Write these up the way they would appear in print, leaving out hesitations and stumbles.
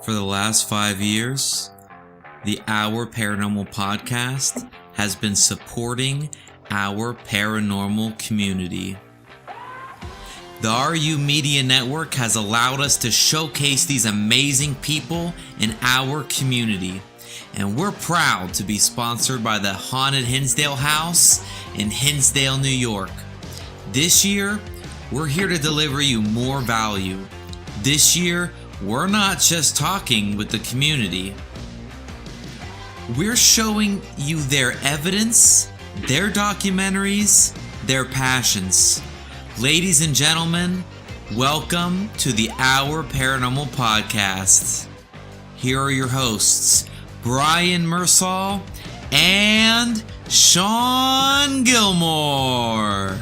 For the last 5 years, the Our Paranormal podcast has been supporting our paranormal community. The RU Media Network has allowed us to showcase these amazing people in our community, and we're proud to be sponsored by the Haunted Hinsdale House in Hinsdale, New York. This year, we're here to deliver you more value. This year, we're not just talking with the community. We're showing you their evidence, their documentaries, their passions. Ladies and gentlemen, welcome to the Our Paranormal podcast. Here are your hosts, Bryan Mersol and Shawn Gilmore.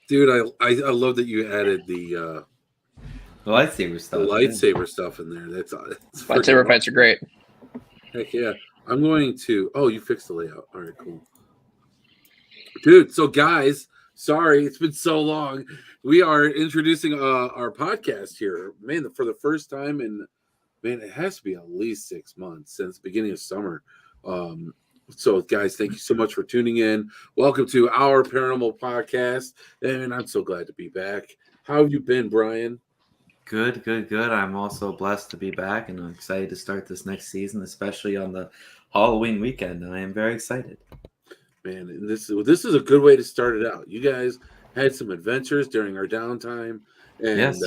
Dude, I love that you added the lightsaber stuff. The lightsaber stuff in there. That's lightsaber fights are great. Heck yeah. I'm going to... Oh, you fixed the layout. All right, cool. Dude, so guys, sorry, it's been so long. We are introducing our podcast here. Man, for the first time in... Man, it has to be at least 6 months since the beginning of summer. So, guys, thank you so much for tuning in. Welcome to Our Paranormal podcast. And I'm so glad to be back. How have you been, Bryan? Good. I'm also blessed to be back, and I'm excited to start this next season, especially on the Halloween weekend. I am very excited. Man, this is a good way to start it out. You guys had some adventures during our downtime, and yes.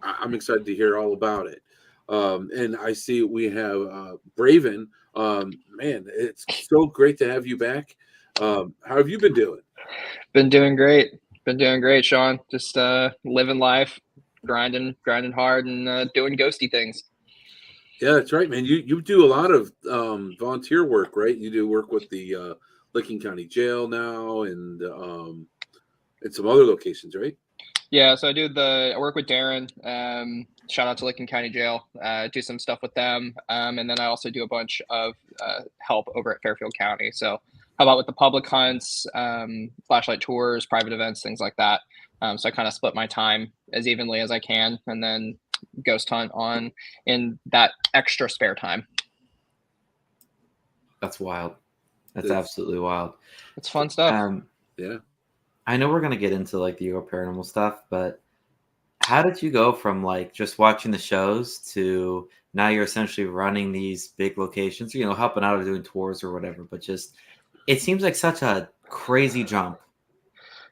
I'm excited to hear all about it. And I see we have Braven. Man, it's so great to have you back. How have you been doing? Been doing great, Shawn. Just living life, grinding hard, and doing ghosty things. Yeah, that's right, man. You do a lot of volunteer work, right? You do work with the Licking County Jail now, and some other locations, right? Yeah, so I work with Darren. Shout out to Licking County Jail. Do some stuff with them, and then I also do a bunch of help over at Fairfield County. So how about with the public hunts, flashlight tours, private events, things like that. So I kind of split my time as evenly as I can, and then ghost hunt on in that extra spare time. That's wild. That's absolutely wild. It's fun stuff. Yeah. I know we're going to get into like the Your Paranormal stuff, but how did you go from like just watching the shows to now you're essentially running these big locations, helping out or doing tours or whatever, but just, it seems like such a crazy jump.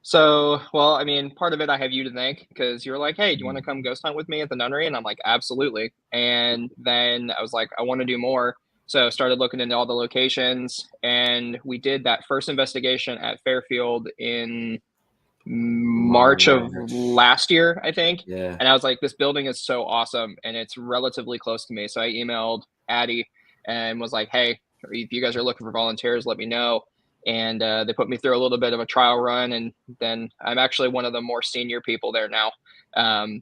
So, well, I mean, part of it I have you to thank, because you were like, hey, do you want to come ghost hunt with me at the nunnery? And I'm like, absolutely. And then I was like, I want to do more. So I started looking into all the locations, and we did that first investigation at Fairfield in March of last year, I think. Yeah. And I was like, this building is so awesome, and it's relatively close to me. So I emailed Addie and was like, hey, if you guys are looking for volunteers, let me know. And they put me through a little bit of a trial run, and then I'm actually one of the more senior people there now.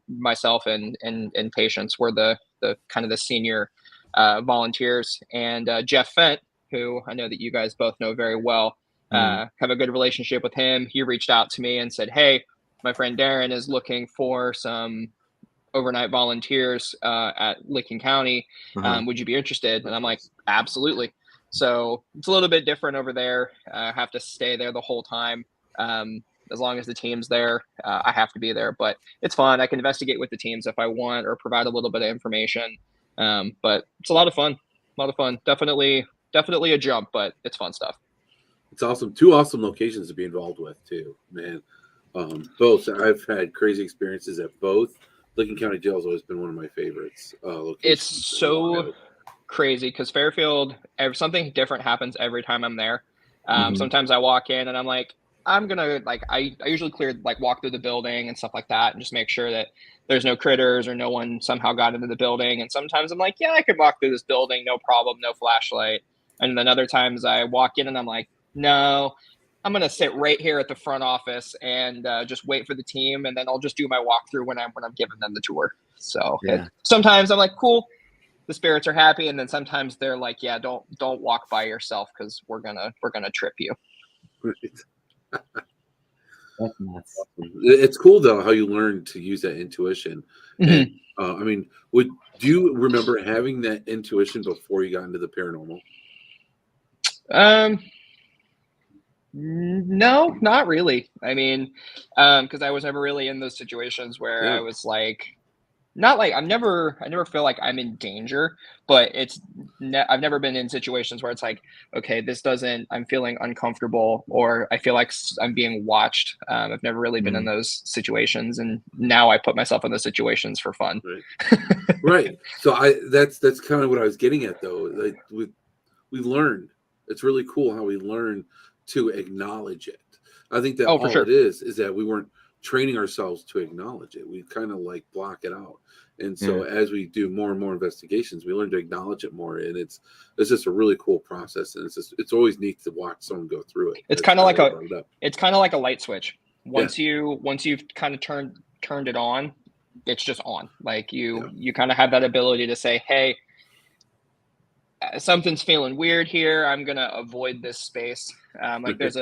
Myself and Patience were the kind of the senior volunteers, and Jeff Fent, who I know that you guys both know very well, have a good relationship with him. He reached out to me and said, hey, my friend Darren is looking for some overnight volunteers at Licking County. Would you be interested? And I'm like, absolutely. So it's a little bit different over there. I have to stay there the whole time. As long as the team's there, I have to be there, but it's fun. I can investigate with the teams if I want, or provide a little bit of information. But it's a lot of fun. Definitely a jump, but it's fun stuff. It's awesome. 2 awesome locations to be involved with too, man. Both. I've had crazy experiences at both. Licking County Jail has always been one of my favorites locations. It's so crazy because Fairfield, something different happens every time I'm there. Sometimes I walk in and I'm like, I'm gonna I usually walk through the building and stuff like that, and just make sure that there's no critters or no one somehow got into the building. And sometimes I'm like, yeah, I could walk through this building, no problem, no flashlight. And then other times I walk in and I'm like, no, I'm gonna sit right here at the front office and just wait for the team, and then I'll just do my walkthrough when I'm giving them the tour. So sometimes I'm like, cool, the spirits are happy, and then sometimes they're like, yeah, don't walk by yourself because we're gonna trip you. That's nuts. It's cool though how you learn to use that intuition. And I mean, do you remember having that intuition before you got into the paranormal? No, not really. I mean, because I was never really in those situations where Yeah. I was like, not like I never feel like I'm in danger, but I've never been in situations where it's like, okay, I'm feeling uncomfortable or I feel like I'm being watched. I've never really been in those situations, and now I put myself in those situations for fun. Right. Right. So that's kind of what I was getting at though. Like we learned. It's really cool how we learn to acknowledge it. I think that Oh, for all sure. it is that we weren't training ourselves to acknowledge it. We kind of like block it out. And so as we do more and more investigations, we learn to acknowledge it more. And it's just a really cool process. And it's always neat to watch someone go through it. It's kind of like a light switch. Once you've kind of turned it on, it's just on. Like you kind of have that ability to say, hey, something's feeling weird here. I'm gonna avoid this space. Like there's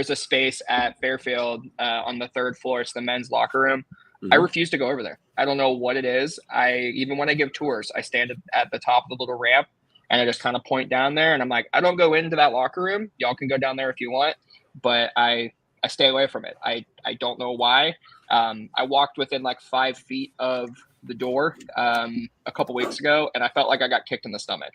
a space at Fairfield on the 3rd floor. It's the men's locker room. I refuse to go over there. I don't know what it is. Even when I give tours, I stand at the top of the little ramp and I just kind of point down there and I'm like, I don't go into that locker room. Y'all can go down there if you want, but I stay away from it. I don't know why. I walked within like 5 feet of the door a couple weeks ago and I felt like I got kicked in the stomach.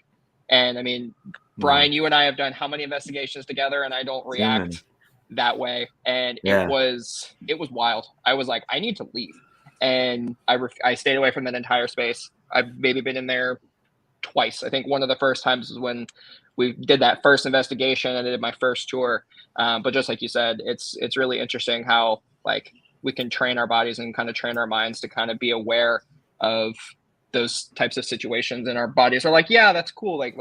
And I mean, Bryan, you and I have done how many investigations together and I don't react that way. And it was wild. I was like, I need to leave. And I stayed away from that entire space. I've maybe been in there twice. I think one of the first times was when we did that first investigation and I did my first tour. But just like you said, it's really interesting how like we can train our bodies and kind of train our minds to kind of be aware of those types of situations, and our bodies are like, yeah, that's cool. Like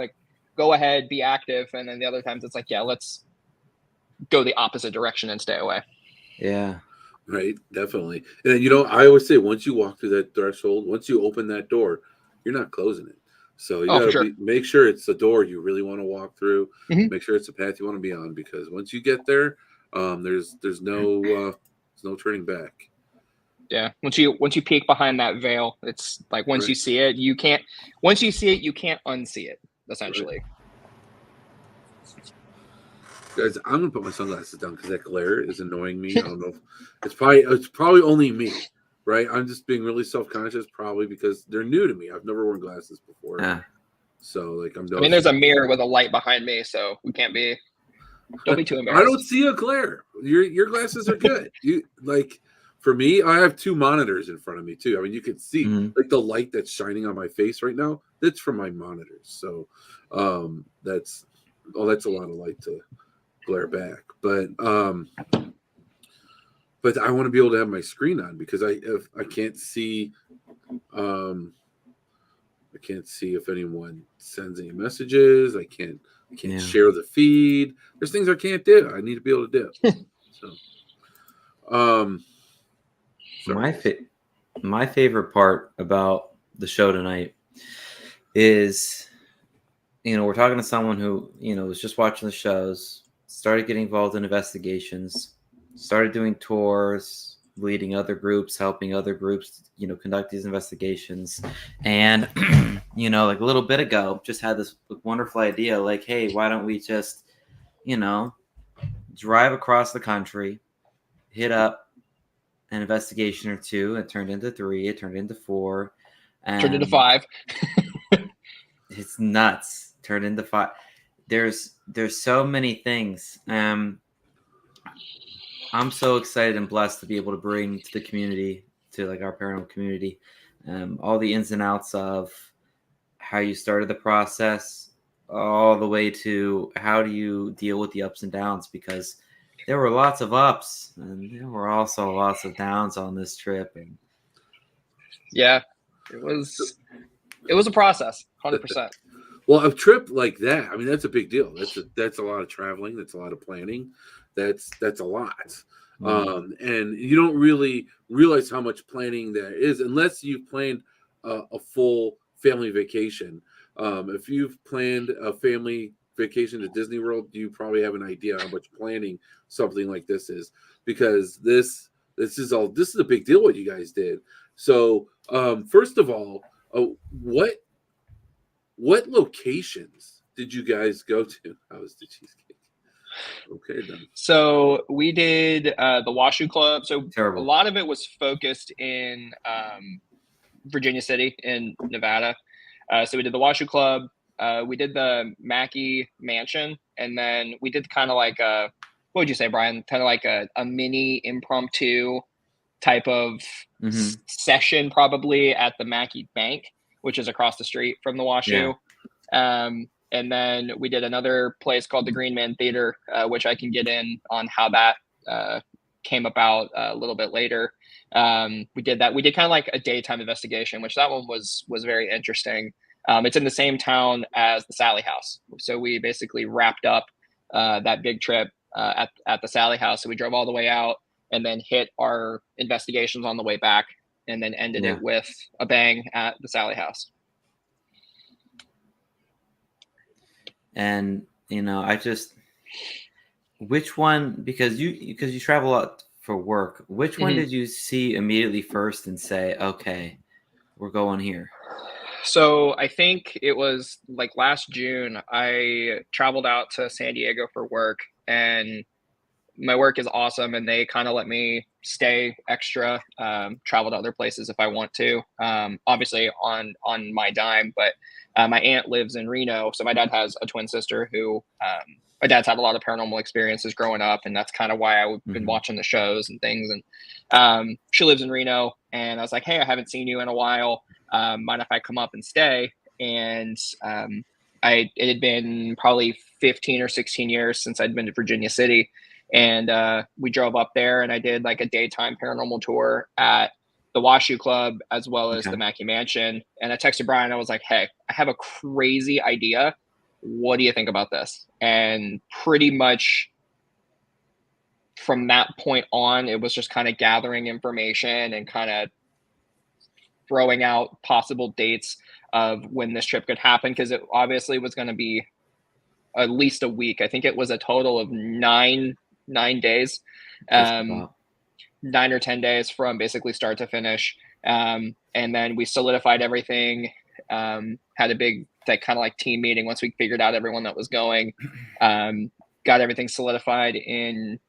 go ahead, be active. And then the other times it's like, yeah, let's go the opposite direction and stay away. Yeah. Right. Definitely. And I always say once you walk through that threshold, once you open that door, you're not closing it. So you gotta make sure it's the door you really want to walk through. Make sure it's the path you want to be on, because once you get there, there's no turning back. Yeah. Once you peek behind that veil, it's like once you see it, you can't unsee it, essentially. Right. Guys, I'm gonna put my sunglasses down because that glare is annoying me. I don't know if it's probably only me, right? I'm just being really self-conscious, probably because they're new to me. I've never worn glasses before. So like I mean, there's a mirror with a light behind me, so we can't be. Don't be too embarrassed. I don't see a glare. Your glasses are good. For me, I have 2 monitors in front of me too. I mean, you can see like the light that's shining on my face right now. That's from my monitors. So that's a lot of light to glare back. But I want to be able to have my screen on because I can't see if anyone sends any messages. I can't share the feed. There's things I can't do. I need to be able to do. So my favorite part about the show tonight is, we're talking to someone who, was just watching the shows, started getting involved in investigations, started doing tours, leading other groups, helping other groups, conduct these investigations. And, like a little bit ago, just had this wonderful idea, like, hey, why don't we just, drive across the country, hit up an investigation or 2. It turned into 3. It turned into 4. Turned into 5. It's nuts. Turned into 5. There's so many things. I'm so excited and blessed to be able to bring to the community, to like our paranormal community, all the ins and outs of how you started the process, all the way to how do you deal with the ups and downs, because there were lots of ups and there were also lots of downs on this trip. And yeah, it was a process, 100%. Well, a trip like that, I mean, that's a big deal. That's a lot of traveling. That's a lot of planning. That's a lot. And you don't really realize how much planning that is unless you've planned a full family vacation. If you've planned a family vacation to Disney World, you probably have an idea how much planning something like this is, because this is a big deal what you guys did. So first of all, what locations did you guys go to? How was the cheesecake? Okay, then. So we did the Washoe Club. So Terrible. a lot of it was focused in Virginia City in Nevada. So we did the Washoe Club. We did the Mackay Mansion, and then we did kind of like what would you say, Bryan? Kind of like a mini impromptu type of session, probably at the Mackay Bank, which is across the street from the Washoe. Yeah. And then we did another place called the Greenman Theater, which I can get in on how that came about a little bit later. We did that. We did kind of like a daytime investigation, which that one was very interesting. It's in the same town as the Sallie house. So we basically wrapped up that big trip at the Sallie house. So we drove all the way out and then hit our investigations on the way back, and then ended it with a bang at the Sallie house. And which one, because you travel a lot for work, which one did you see immediately first and say, okay, we're going here? So I think it was like last June, I traveled out to San Diego for work, and my work is awesome, and they kind of let me stay extra, travel to other places if I want to, obviously on my dime. But my aunt lives in Reno, so my dad has a twin sister who my dad's had a lot of paranormal experiences growing up, and that's kind of why I've been watching the shows and things. And she lives in Reno, and I was like, hey, I haven't seen you in a while. Mind if I come up and stay? And it had been probably 15 or 16 years since I'd been to Virginia City. And we drove up there, and I did like a daytime paranormal tour at the Washoe Club as well as the Mackay Mansion. And I texted Bryan. I was like, hey, I have a crazy idea. What do you think about this? And pretty much from that point on, it was just kind of gathering information and kind of throwing out possible dates of when this trip could happen, because it obviously was going to be at least a week. I think it was a total of 9 days, 9 or 10 days from basically start to finish. And then we solidified everything, had a big kind of like team meeting once we figured out everyone that was going, got everything solidified in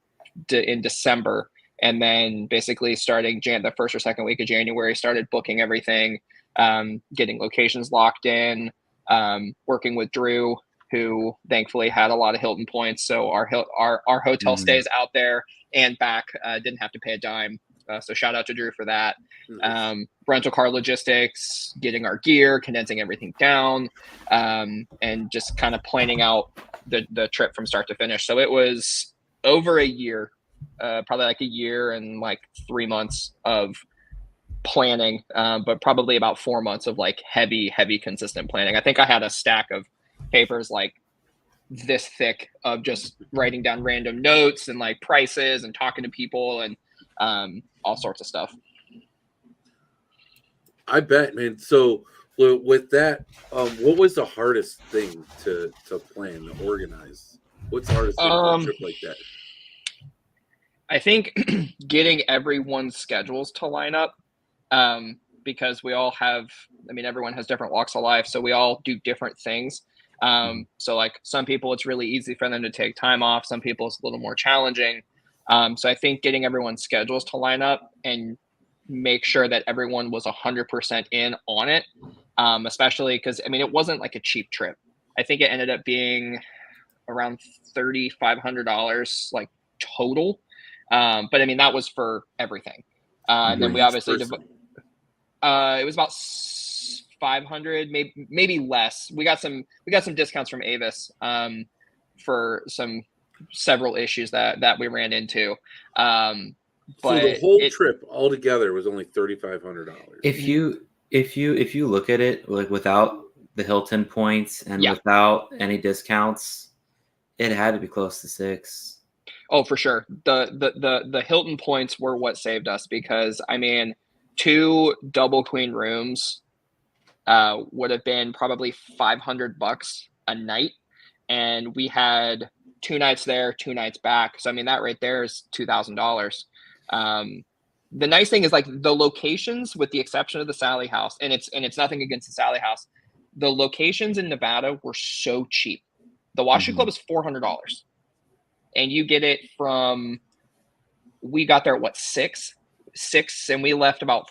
December. And then basically starting the first or second week of January, started booking everything, getting locations locked in, working with Drew, who thankfully had a lot of Hilton points. So our hotel stays out there and back, didn't have to pay a dime. So shout out to Drew for that. Rental car logistics, getting our gear, condensing everything down, and just kind of planning out the trip from start to finish. So it was over a year, probably like a year and like 3 months of planning, but probably about 4 months of like heavy consistent planning. I think I had a stack of papers like this thick of just writing down random notes and like prices and talking to people and all sorts of stuff. I bet, man. So with that, what was the hardest thing to plan, to organize? What's the hardest thing for a trip like that? I think getting everyone's schedules to line up, because we all have, everyone has different walks of life, so we all do different things. So like some people, it's really easy for them to take time off. Some people it's a little more challenging. So I think getting everyone's schedules to line up and make sure that everyone was 100% in on it. Especially because, it wasn't like a cheap trip. I think it ended up being around $3,500 like total. But that was for everything. And then we obviously, it was about 500, maybe less. We got some discounts from Avis, for several issues that we ran into. But so the whole trip altogether was only $3,500. If you look at it like without the Hilton points and without any discounts, it had to be close to $6,000. Oh, for sure. The Hilton points were what saved us, because 2 double queen rooms would have been probably $500 a night. and we had 2 nights there, 2 nights back. So I mean, that right there is $2,000. The nice thing is like the locations, with the exception of the Sallie house, and it's nothing against the Sallie house, the locations in Nevada were so cheap. The Washoe Club is $400, and you get it from. We got there at what, 6, and we left about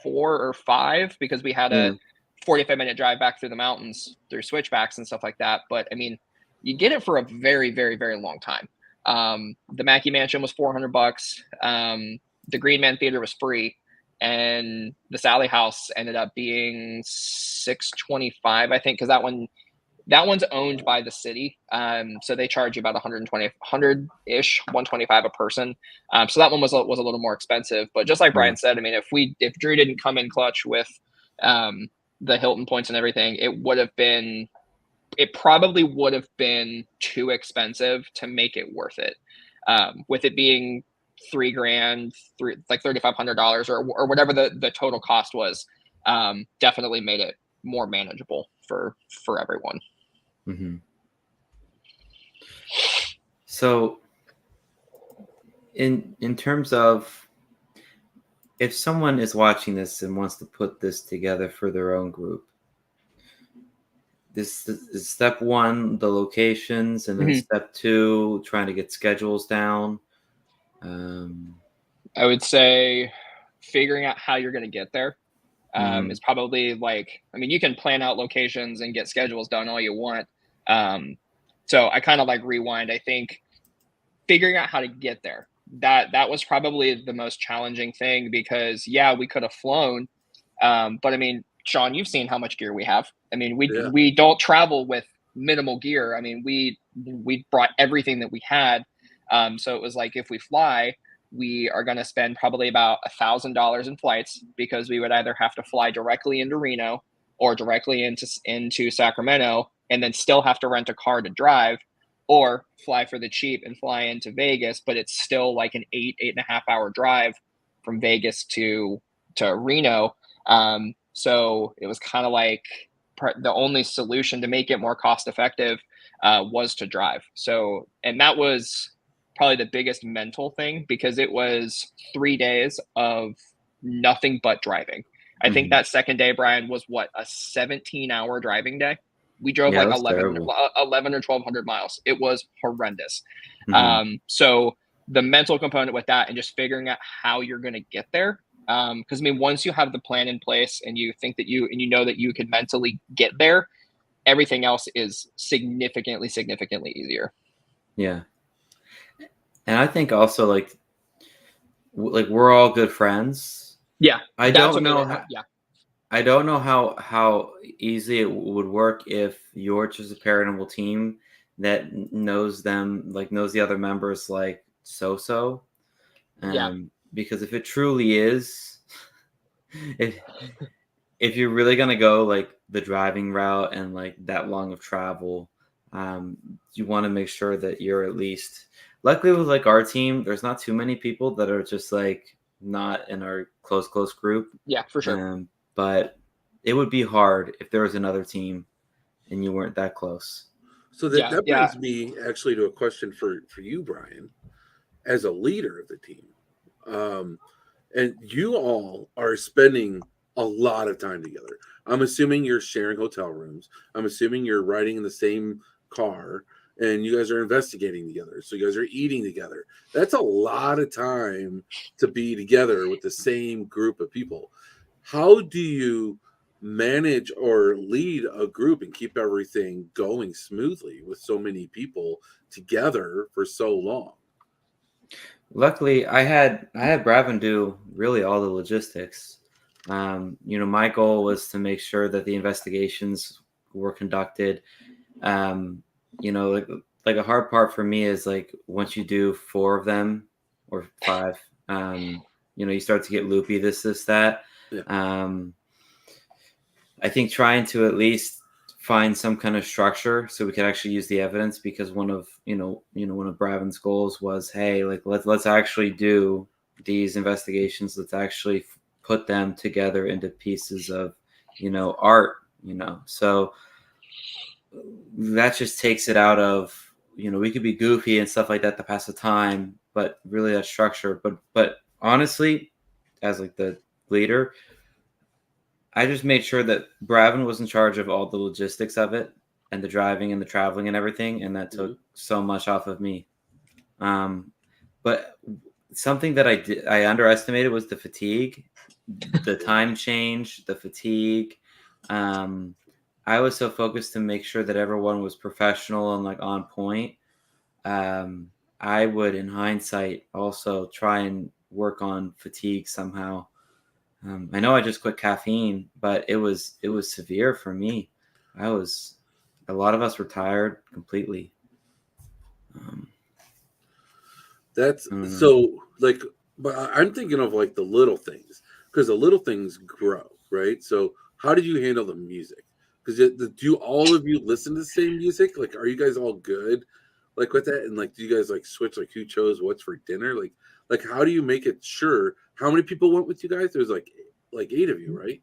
4 or 5 because we had a 45-minute drive back through the mountains through switchbacks and stuff like that. But I mean, you get it for a very, very, very long time. The Mackay Mansion was $400. The Greenman Theater was free, and the Sallie house ended up being $625, I think, because that one's owned by the city. So they charge you about 100-ish, 125 a person. So that one was a little more expensive. But just like Bryan said, I mean, if Drew didn't come in clutch with the Hilton points and everything, it probably would have been too expensive to make it worth it. With it being $3,000, like $3,500 or whatever the total cost was, definitely made it more manageable for everyone. Mm-hmm. So in terms of, if someone is watching this and wants to put this together for their own group, this is step 1, the locations, and then step 2, trying to get schedules down. I would say figuring out how you're going to get there is probably like, I mean, you can plan out locations and get schedules done all you want. So I kind of like rewind. I think figuring out how to get there, that was probably the most challenging thing, because we could have flown. But I mean, Shawn, you've seen how much gear we have. I mean, we don't travel with minimal gear. I mean, we brought everything that we had. So it was like, if we fly, we are going to spend probably about $1,000 in flights, because we would either have to fly directly into Reno or directly into Sacramento, and then still have to rent a car to drive, or fly for the cheap and fly into Vegas. But it's still like an 8.5 hour drive from Vegas to Reno. So it was kind of like the only solution to make it more cost effective was to drive. So, and that was probably the biggest mental thing, because it was 3 days of nothing but driving. I think that second day, Bryan, was what, a 17-hour driving day. We drove like 11 or 1,200 miles. It was horrendous. So the mental component with that, and just figuring out how you're going to get there. Because I mean, once you have the plan in place and you think that you know that you can mentally get there, everything else is significantly easier. Yeah. And I think also like we're all good friends. Yeah. I don't know how easy it would work if you're just a paranormal team that knows the other members like so. Because if it truly is, if you're really gonna go like the driving route and like that long of travel, you want to make sure that you're at least. Luckily with like our team, there's not too many people that are just like not in our close group. Yeah, for sure. But it would be hard if there was another team and you weren't that close. So that brings me actually to a question for you, Bryan, as a leader of the team. And you all are spending a lot of time together. I'm assuming you're sharing hotel rooms. I'm assuming you're riding in the same car, and you guys are investigating together. So you guys are eating together. That's a lot of time to be together with the same group of people. How do you manage or lead a group and keep everything going smoothly with so many people together for so long? Luckily, I had Bravin do really all the logistics. My goal was to make sure that the investigations were conducted. Like a hard part for me is like once you do 4 of them or 5, you start to get loopy. This, that. Yeah. I think trying to at least find some kind of structure so we could actually use the evidence, because one of Bravin's goals was, hey, like let's actually do these investigations. Let's actually put them together into pieces of, art, So that just takes it out of, we could be goofy and stuff like that to pass the time, but really that structure. But honestly, as like the leader, I just made sure that Bravin was in charge of all the logistics of it and the driving and the traveling and everything, and that took so much off of me. But something that I underestimated was the fatigue, the time change, the fatigue. I was so focused to make sure that everyone was professional and like on point. I would, in hindsight, also try and work on fatigue somehow. I know I just quit caffeine, but it was severe for me. A lot of us were tired completely. That's so like, but I'm thinking of like the little things, because the little things grow, right? So how did you handle the music? Because do all of you listen to the same music? Like, are you guys all good like with that? And like, do you guys like switch like who chose what's for dinner? Like how do you make it sure? How many people went with you guys? There's like 8 of you, right?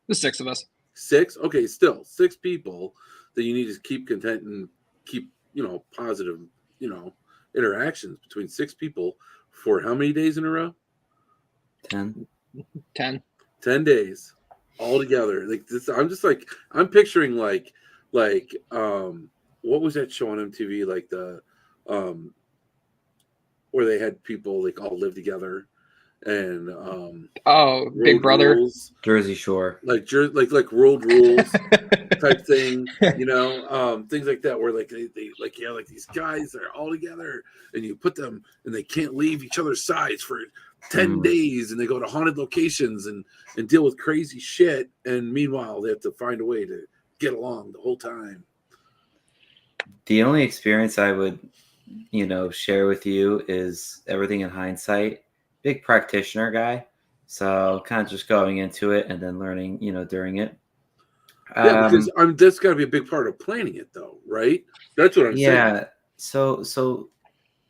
There's 6 of us. 6? Okay, still 6 people that you need to keep content and keep, positive, interactions between 6 people for how many days in a row? 10. 10 days all together. Like this, I'm just like, I'm picturing like what was that show on MTV, like the where they had people like all live together and Big Brother, rules, Jersey Shore, like World Rules type thing, things like that, where like they like these guys that are all together and you put them and they can't leave each other's sides for 10 days, and they go to haunted locations and deal with crazy shit, and meanwhile they have to find a way to get along the whole time. The only experience I would share with you is everything in hindsight. Big practitioner guy, so kind of just going into it and then learning during it. Yeah, because that's got to be a big part of planning it, though, right? That's what I'm saying. Yeah. So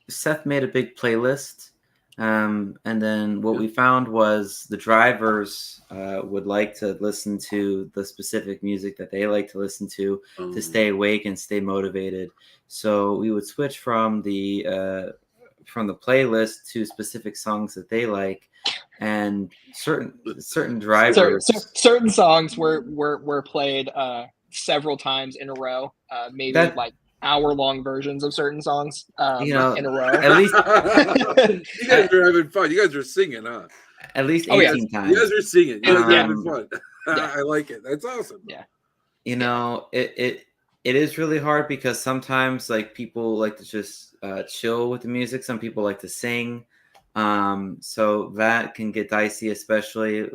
Seth made a big playlist, and then what we found was the drivers would like to listen to the specific music that they like to listen to stay awake and stay motivated. So we would switch from the playlist to specific songs that they like, and certain drivers. Certain songs were played several times in a row. Maybe like hour-long versions of certain songs in a row. At least you guys are having fun. You guys are singing, huh? At least 18 times. You guys are singing. You guys are having fun. I like it. That's awesome. Yeah. It is really hard because sometimes like people like to just chill with the music. Some people like to sing. So that can get dicey, especially,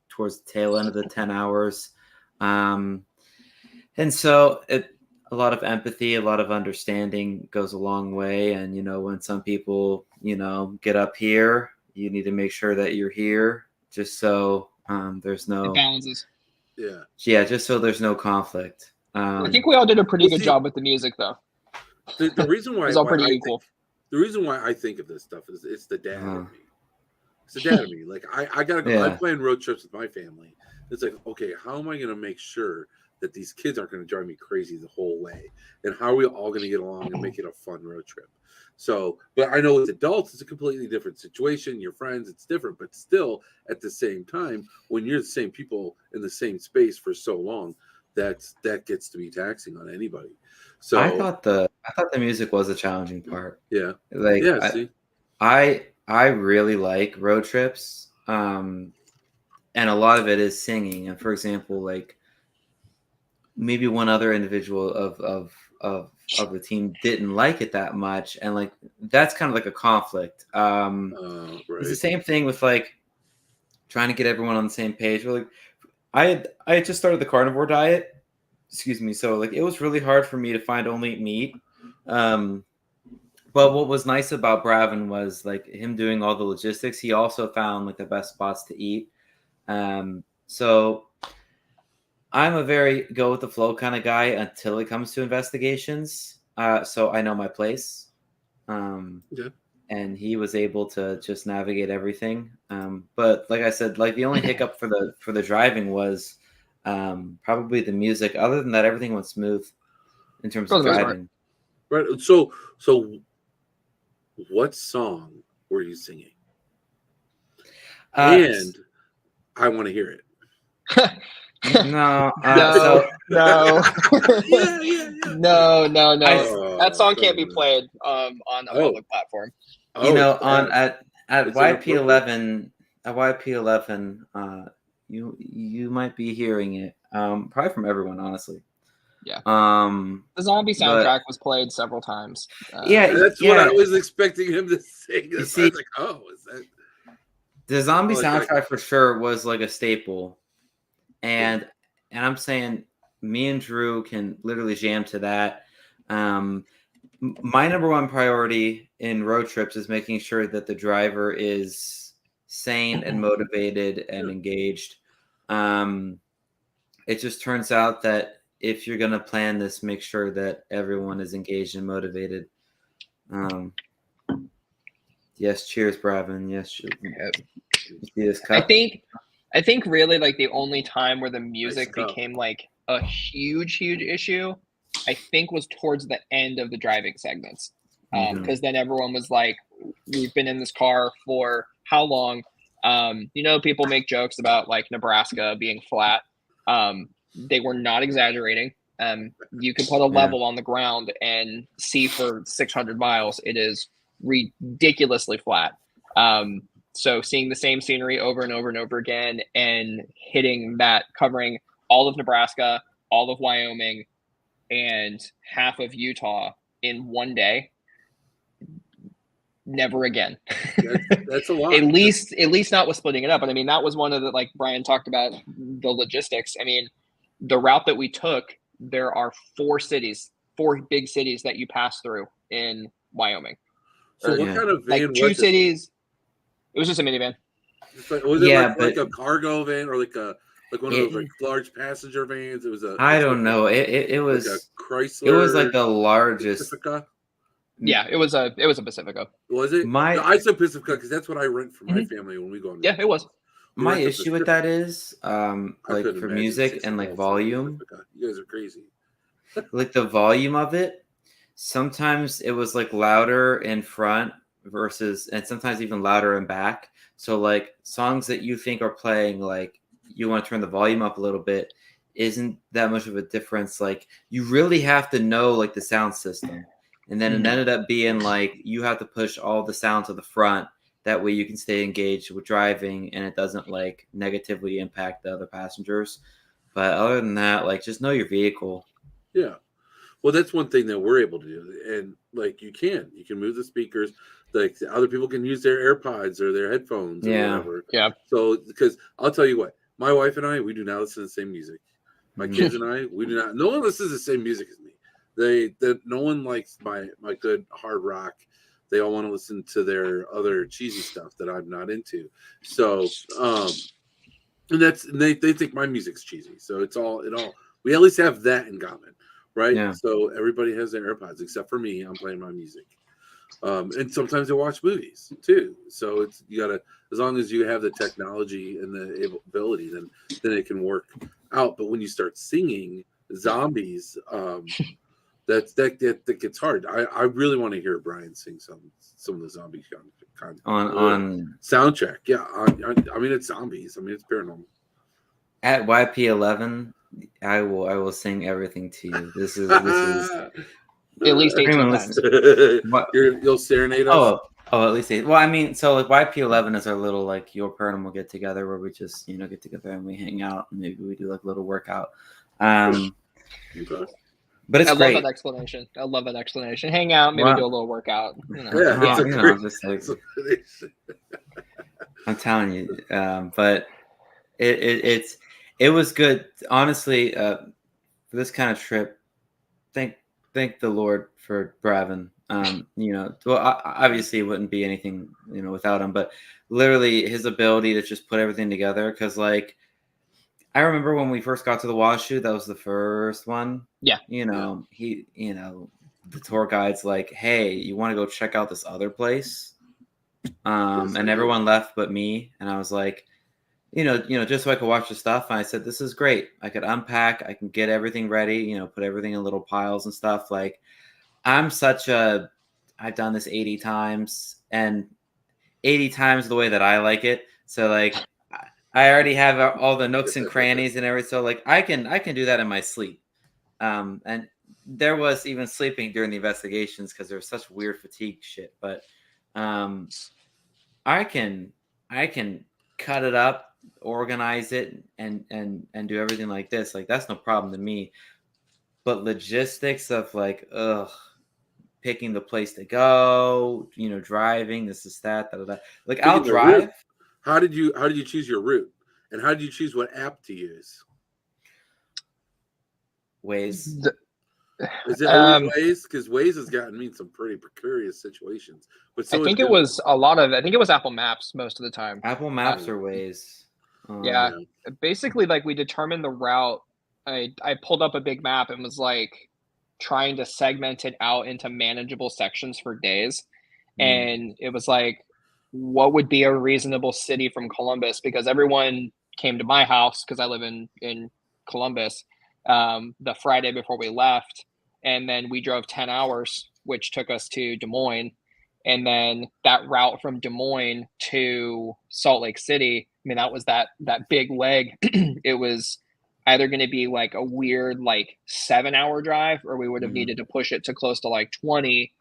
towards the tail end of the 10 hours. And so a lot of empathy, a lot of understanding goes a long way. And, when some people, get up here, you need to make sure that you're here just so there's no it balances. Yeah. Just so there's no conflict. I think we all did a pretty good job with the music, though. The reason why it's all pretty equal. The reason why I think of this stuff is it's the dad of me. It's the dad of me. Like I gotta go. Yeah. I plan road trips with my family. It's like, okay, how am I gonna make sure that these kids aren't gonna drive me crazy the whole way? And how are we all gonna get along and make it a fun road trip? So, but I know with adults, it's a completely different situation. Your friends, it's different, but still at the same time, when you're the same people in the same space for so long, that gets to be taxing on anybody. So I thought the music was a challenging part. Yeah. Like I really like road trips. And a lot of it is singing. And for example, like maybe one other individual of the team didn't like it that much. And like, that's kind of like a conflict. Right. It's the same thing with like trying to get everyone on the same page. Like I had just started the carnivore diet. Excuse me. So like, it was really hard for me to find only meat. But what was nice about Bravin was like him doing all the logistics. He also found like the best spots to eat. So I'm a very go with the flow kind of guy until it comes to investigations. So I know my place. And he was able to just navigate everything. But like I said, like the only hiccup for the driving was Probably the music. Other than that, everything went smooth in terms For of the most driving. Right. So what song were you singing? And I want to hear it. No, No, no, Yeah. no. Oh, That song can't be God. played on a public platform. Oh, you know, it's on bad. at It's YP11, you might be hearing it. Probably from everyone, honestly. Yeah. The zombie soundtrack was played several times. That's what I was expecting him to sing. You I see, was like, oh, is that the zombie soundtrack for sure was like a staple, and I'm saying me and Drew can literally jam to that. My number one priority in road trips is making sure that the driver is sane and motivated and engaged. It just turns out that if you're going to plan this, make sure that everyone is engaged and motivated. Yes, cheers, Bryan. Yes, you see this cup? I think really like the only time where the music became like a huge issue, I think was towards the end of the driving segments. Because then everyone was like, we've been in this car for how long? People make jokes about like Nebraska being flat. They were not exaggerating. You can put a level on the ground and see for 600 miles. It is ridiculously flat. So seeing the same scenery over and over and over again and hitting that, covering all of Nebraska, all of Wyoming, and half of Utah in one day. Never again. That's a lot. At least not with splitting it up. But I mean, that was one of the, like Bryan talked about, the logistics. I mean, the route that we took, there are four big cities that you pass through in Wyoming. So what kind of van like two was cities? It was just a minivan. Was it like a cargo van or like one of those like large passenger vans? It was I don't know. It was like a Chrysler. It was like the largest. Pacifica? Yeah, it was a Pacifica. Was it? I said Pacifica because that's what I rent for my family when we go on. Yeah, it was. My issue with that is like for music and like volume. You guys are crazy. Like the volume of it, sometimes it was like louder in front and sometimes even louder in back. So like songs that you think are playing, like you want to turn the volume up a little bit, isn't that much of a difference. Like you really have to know like the sound system. And then it ended up being like you have to push all the sound to the front. That way you can stay engaged with driving and it doesn't like negatively impact the other passengers. But other than that, like just know your vehicle. Yeah. Well, that's one thing that we're able to do. And like you can move the speakers. Like other people can use their AirPods or their headphones or whatever. Yeah. So because I'll tell you what, my wife and I, we do not listen to the same music. My kids and I, we do not. No one listens to the same music as me. No one likes my good hard rock. They all want to listen to their other cheesy stuff that I'm not into. So, and they think my music's cheesy. So we at least have that in common, right? Yeah. So everybody has their AirPods except for me. I'm playing my music. And sometimes they watch movies too. So as long as you have the technology and the ability, then it can work out. But when you start singing zombies, that gets hard. I really want to hear Bryan sing some of the zombie on soundtrack. Yeah, I mean it's zombies. I mean it's paranormal. At YP11, I will sing everything to you. This is at least 18 times. You'll serenade us. Oh, at least 8. Well, I mean, so like YP11 is our little like Your Paranormal get together where we just get together and we hang out and maybe we do like a little workout. But it's great. Love I love that explanation. Hang out, maybe do a little workout. I'm telling you, but it was good. Honestly, for this kind of trip, thank the Lord for Bryan. Well, obviously it wouldn't be anything, without him, but literally his ability to just put everything together. Cause like, I remember when we first got to the Washoe, that was the first one. Yeah. He, the tour guide's like, hey, you want to go check out this other place? And everyone left but me. And I was like, just so I could watch the stuff. And I said, this is great. I could unpack, I can get everything ready, put everything in little piles and stuff. Like I've done this 80 times and 80 times the way that I like it. So like I already have all the nooks and crannies and everything. So like I can do that in my sleep. And there was even sleeping during the investigations because there was such weird fatigue shit. But I can cut it up, organize it, and do everything like this. Like that's no problem to me. But logistics of like, picking the place to go, driving, this is that, da, da, da. Like I'll drive. How did you choose your route? And how did you choose what app to use? Waze. Is it always Waze? Because Waze has gotten me in some pretty precarious situations. But I think it was Apple Maps most of the time. Apple Maps or Waze. Yeah. Basically, like we determined the route. I pulled up a big map and was like trying to segment it out into manageable sections for days. And it was like, what would be a reasonable city from Columbus? Because everyone came to my house because I live in Columbus the Friday before we left. And then we drove 10 hours, which took us to Des Moines. And then that route from Des Moines to Salt Lake City, I mean, that was that big leg. It was either going to be like a weird, like 7-hour drive, or we would have needed to push it to close to like 20.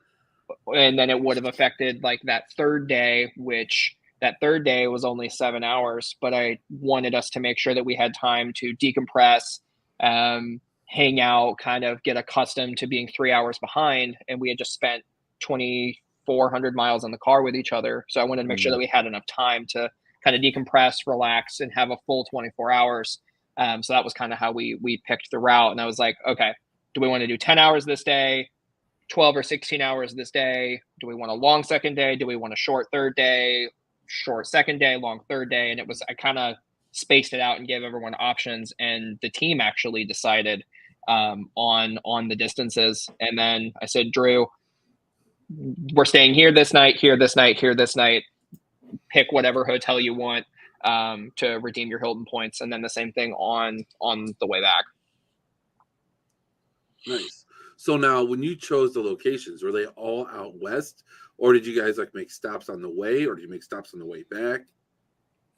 And then it would have affected like that third day, which that third day was only 7 hours. But I wanted us to make sure that we had time to decompress, hang out, kind of get accustomed to being 3 hours behind. And we had just spent 2,400 miles in the car with each other. So I wanted to make sure that we had enough time to kind of decompress, relax, and have a full 24 hours. So that was kind of how we picked the route. And I was like, okay, do we want to do 10 hours this day, 12 or 16 hours this day? Do we want a long second day? Do we want a short third day, short second day, long third day? And I kind of spaced it out and gave everyone options. And the team actually decided on the distances. And then I said, Drew, we're staying here this night, here this night, here this night. Pick whatever hotel you want to redeem your Hilton points. And then the same thing on the way back. Nice. So now when you chose the locations, were they all out west, or did you guys like make stops on the way, or did you make stops on the way back?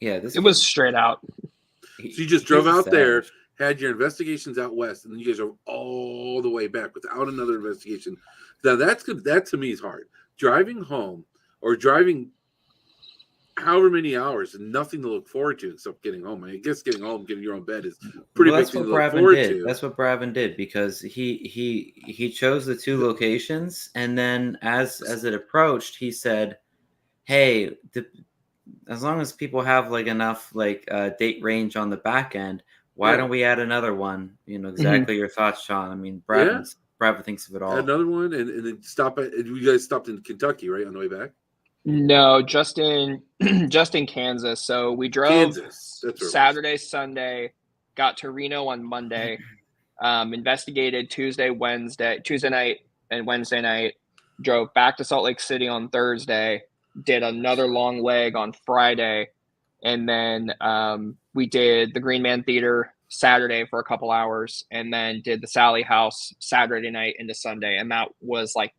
Yeah, it was straight out. So you just drove out there, had your investigations out west, and then you guys drove all the way back without another investigation. Now that's good. That to me is hard. Driving home or driving however many hours and nothing to look forward to except getting home. I guess getting home, getting your own bed is pretty big thing to look forward to. That's what Bryan did, because he chose the two locations, and then as it approached, he said, "Hey, as long as people have like enough like date range on the back end, why don't we add another one?" Exactly your thoughts, Shawn. I mean, Bryan thinks of it all. Add another one, and then stop at. You guys stopped in Kentucky, right, on the way back? No, just in Kansas. So we drove Saturday, Sunday, got to Reno on Monday, investigated Tuesday night and Wednesday night, drove back to Salt Lake City on Thursday, did another long leg on Friday, and then we did the Greenman Theater Saturday for a couple hours, and then did the Sallie house Saturday night into Sunday. And that was like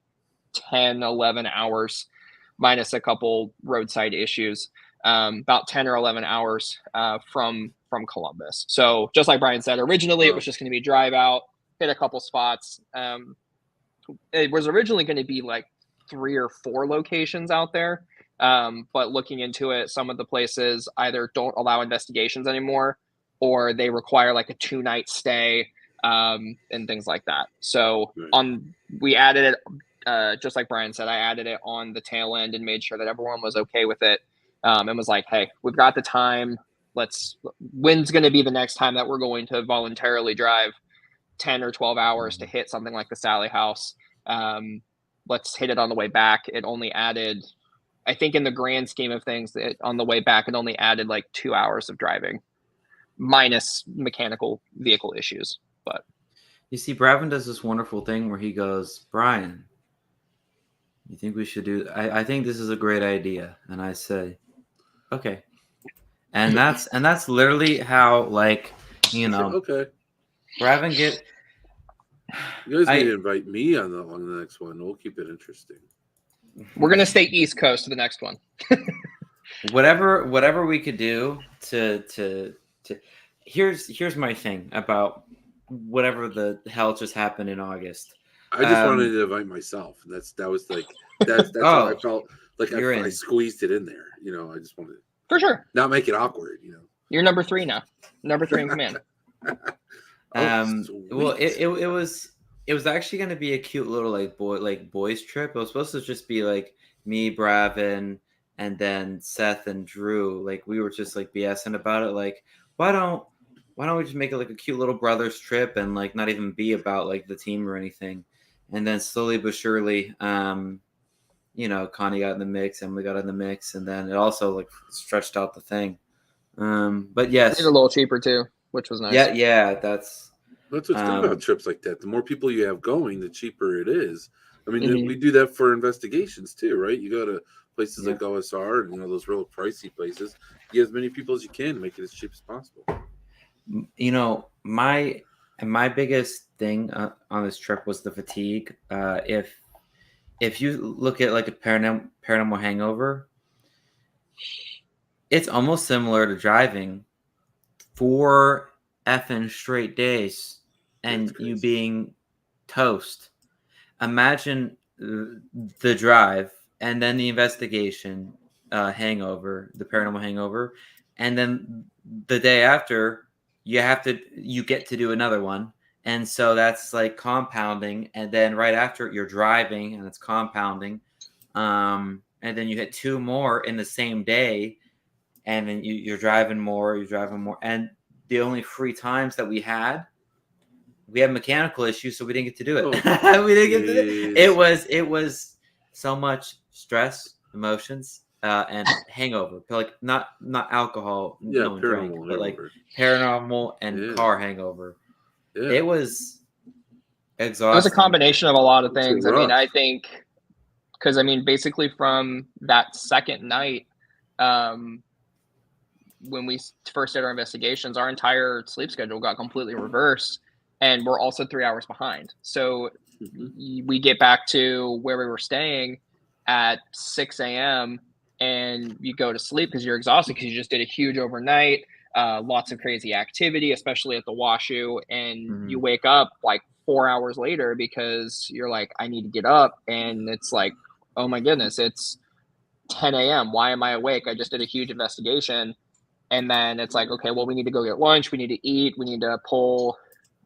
10, 11 hours. Minus a couple roadside issues, about 10 or 11 hours from Columbus. So just like Bryan said, originally it was just going to be drive out, hit a couple spots. It was originally going to be like 3 or 4 locations out there. But looking into it, some of the places either don't allow investigations anymore, or they require like a 2-night stay and things like that. So we added it. Just like Bryan said, I added it on the tail end and made sure that everyone was okay with it, and was like, hey, we've got the time. When's going to be the next time that we're going to voluntarily drive 10 or 12 hours to hit something like the Sallie house? Let's hit it on the way back. It only added, I think in the grand scheme of things, on the way back, it only added like 2 hours of driving minus mechanical vehicle issues. But you see, Bryan does this wonderful thing where he goes, Bryan, you think we should do? I think this is a great idea, and I say, okay. And that's literally how, like, you know, Okay. we're having it. You guys need to invite me on the next one. We'll keep it interesting. We're gonna stay East Coast to the next one. Whatever we could do to here's my thing about whatever the hell just happened in August. I just wanted to invite myself. That was like that's how I felt like I squeezed it in there. You know, I just wanted to For sure. not make it awkward. You know, you're number 3 now. Number 3 in command. Well, it was actually going to be a cute little boys trip. It was supposed to just be like me, Bravin, and then Seth and Drew. Like, we were just like BSing about it. Like, why don't we just make it like a cute little brothers trip and like not even be about like the team or anything? And then slowly but surely, you know, Connie got in the mix, Emily got in the mix, and then it also like stretched out the thing. But yes, it's a little cheaper too, which was nice. Yeah, that's what's good about trips like that. The more people you have going, the cheaper it is. I mean, we do that for investigations too, right? You go to places like OSR and, you know, those real pricey places. You get as many people as you can, make it as cheap as possible. You know, my biggest thing on this trip was the fatigue. If you look at like a paranormal hangover, it's almost similar to driving 4 effing straight days and you being toast. Imagine the drive and then the investigation hangover, the paranormal hangover, and then the day after you get to do another one. And so that's like compounding, and then right after you're driving and it's compounding, and then you hit 2 more in the same day, and then you're driving more, and the only free times that we had mechanical issues, so we didn't get to do it. We didn't get to do it. It was so much stress, emotions, and hangover. Like not alcohol, no one drank, but like paranormal and car hangover. Yeah. It was exhausting. It was a combination of a lot of things. I mean, I think because basically from that second night, when we first did our investigations, our entire sleep schedule got completely reversed, and we're also 3 hours behind. So we get back to where we were staying at 6 a.m. and you go to sleep because you're exhausted because you just did a huge overnight, lots of crazy activity, especially at the Washoe, and you wake up like 4 hours later because you're like, I need to get up, and it's like, oh my goodness, it's 10 a.m. Why am I awake? I just did a huge investigation. And then it's like, okay, well, we need to go get lunch. We need to eat. We need to pull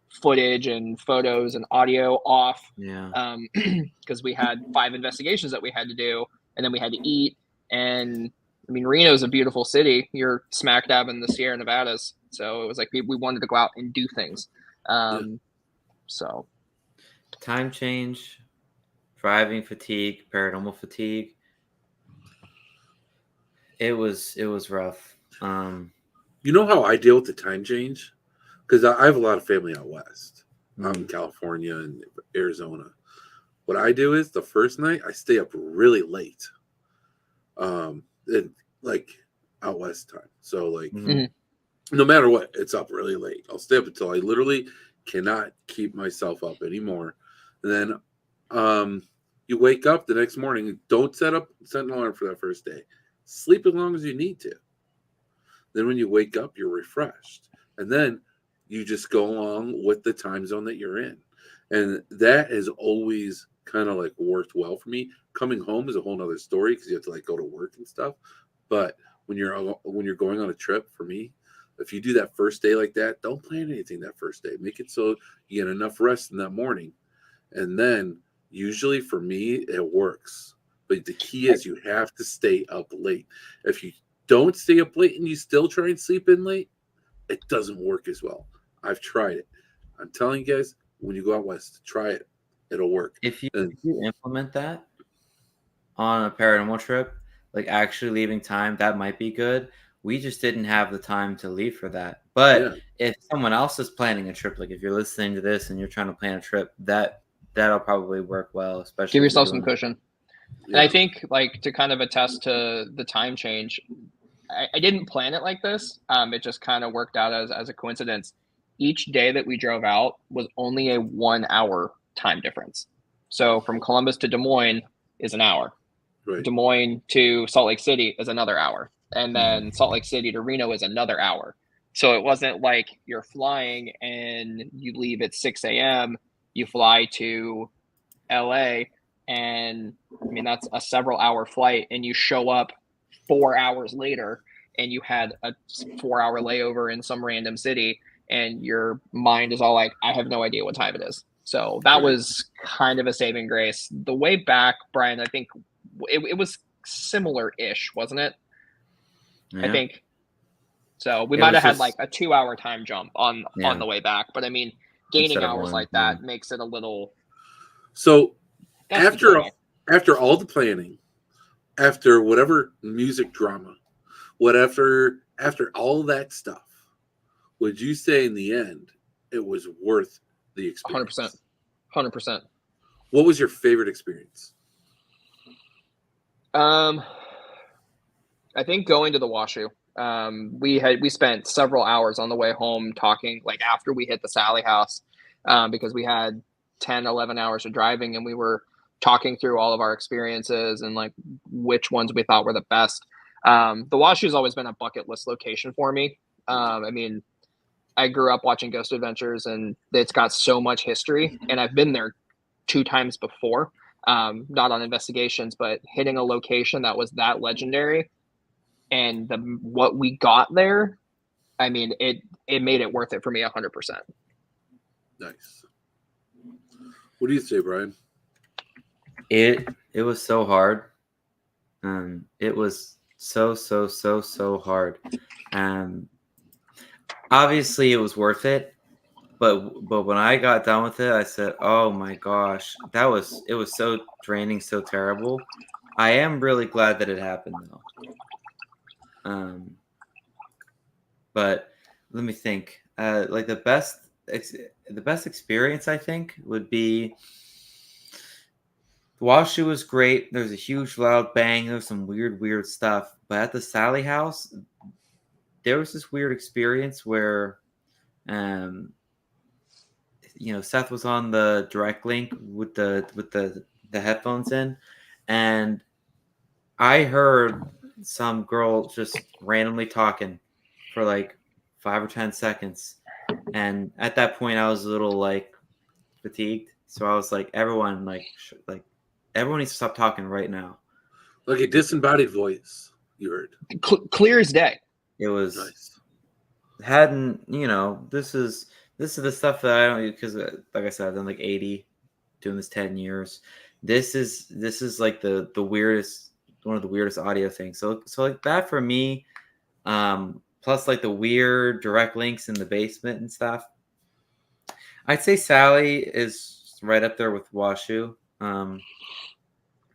footage and photos and audio off. Yeah. Because we had 5 investigations that we had to do, and then we had to eat. And Reno is a beautiful city. You're smack dab in the Sierra Nevadas. So it was like we wanted to go out and do things. So time change, driving fatigue, paranormal fatigue. It was rough. You know how I deal with the time change? Because I have a lot of family out west. I'm in California and Arizona. What I do is the first night I stay up really late. And like out west time. So like no matter what, it's up really late. I'll stay up until I literally cannot keep myself up anymore. And then you wake up the next morning. Don't set an alarm for that first day. Sleep as long as you need to. Then when you wake up, you're refreshed. And then you just go along with the time zone that you're in. And that has always kind of like worked well for me. Coming home is a whole nother story because you have to like go to work and stuff. But when you're going on a trip, for me, if you do that first day like that, don't plan anything that first day. Make it so you get enough rest in that morning. And then usually for me, it works. But the key is you have to stay up late. If you don't stay up late and you still try and sleep in late, it doesn't work as well. I've tried it. I'm telling you guys, when you go out west, try it. It'll work. If you implement that on a paranormal trip, like actually leaving time, that might be good. We just didn't have the time to leave for that. But if someone else is planning a trip, like if you're listening to this and you're trying to plan a trip, that'll probably work well. Especially give yourself some cushion. Yeah. And I think like to kind of attest to the time change, I didn't plan it like this. It just kind of worked out as a coincidence. Each day that we drove out was only a 1 hour time difference. So from Columbus to Des Moines is an hour. Right. Des Moines to Salt Lake City is another hour. And then Salt Lake City to Reno is another hour. So it wasn't like you're flying and you leave at 6 a.m., you fly to LA, and I mean, that's a several hour flight, and you show up 4 hours later and you had a 4 hour layover in some random city, and your mind is all like, I have no idea what time it is. So that was kind of a saving grace. The way back, Bryan, I think it was similar-ish, wasn't it? Yeah. I think so. We might have had like a 2 hour time jump on the way back, but I mean, gaining hours like that makes it a little. So after all the planning, after whatever music drama, whatever, after all that stuff, would you say in the end it was worth the experience? 100%. What was your favorite experience? I think going to the Washoe. We spent several hours on the way home talking, like after we hit the Sallie house, because we had 10, 11 hours of driving, and we were talking through all of our experiences and like which ones we thought were the best. The Washoe has always been a bucket list location for me. I mean, I grew up watching Ghost Adventures, and it's got so much history, and I've been there 2 times before, not on investigations, but hitting a location that was that legendary. And what we got there, I mean, it made it worth it for me 100%. Nice. What do you say, Bryan? It was so hard. It was so hard. Obviously, it was worth it. But when I got done with it, I said, "Oh my gosh, it was so draining, so terrible." I am really glad that it happened, though. But let me think. Like the best experience, I think, would be the Washoe was great. There's a huge loud bang. There's some weird stuff. But at the Sallie house, there was this weird experience where, Seth was on the direct link with the headphones in, and I heard some girl just randomly talking for like 5 or 10 seconds. And at that point I was a little like fatigued. So I was like, everyone needs to stop talking right now. Like a disembodied voice you heard. Clear as day. It was nice. This is the stuff that I don't, because like I said, I've done like 80, doing this 10 years. This is like the weirdest, one of the weirdest audio things. So like that for me, plus like the weird direct links in the basement and stuff. I'd say Sallie is right up there with Washoe.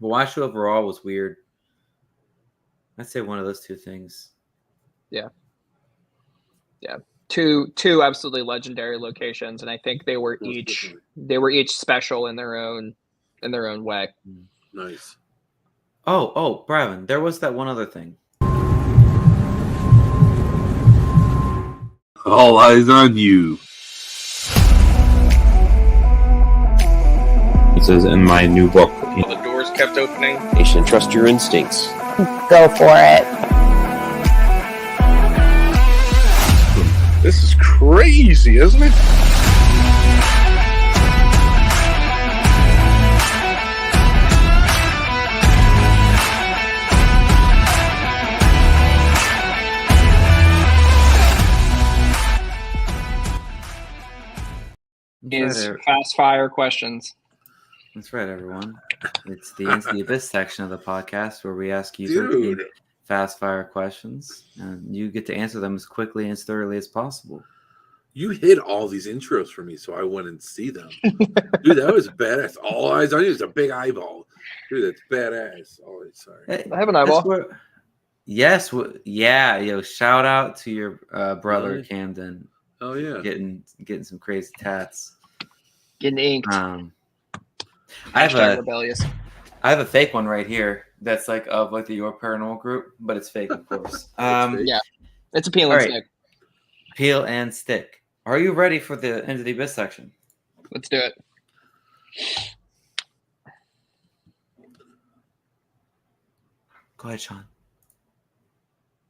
Washoe overall was weird. I'd say one of those two things. Yeah. Two absolutely legendary locations, and I think they were each special in their own way. Nice. Oh, Bryan, there was that one other thing. All eyes on you. It says in my new book, The doors kept opening. you should trust your instincts. Go for it. This is crazy, isn't it? Is fast fire questions. That's right, everyone. It's the Into the Abyss section of the podcast where we ask you 13 fast fire questions, and you get to answer them as quickly and as thoroughly as possible. You hid all these intros for me so I wouldn't see them. Dude, that was badass. All eyes on you is a big eyeball. Dude, that's badass. Oh, sorry. Hey, I have an eyeball. Yes. Yeah. Yo, shout out to your brother, Camden. Oh, yeah. Getting some crazy tats. Getting inked. I have rebellious. a fake one right here. that's like of like the Your Paranormal group, but it's fake, of course. fake. Yeah, it's a peel All and right. stick. Peel and stick. Are you ready for the end of the abyss section? Let's do it. Go ahead, Shawn.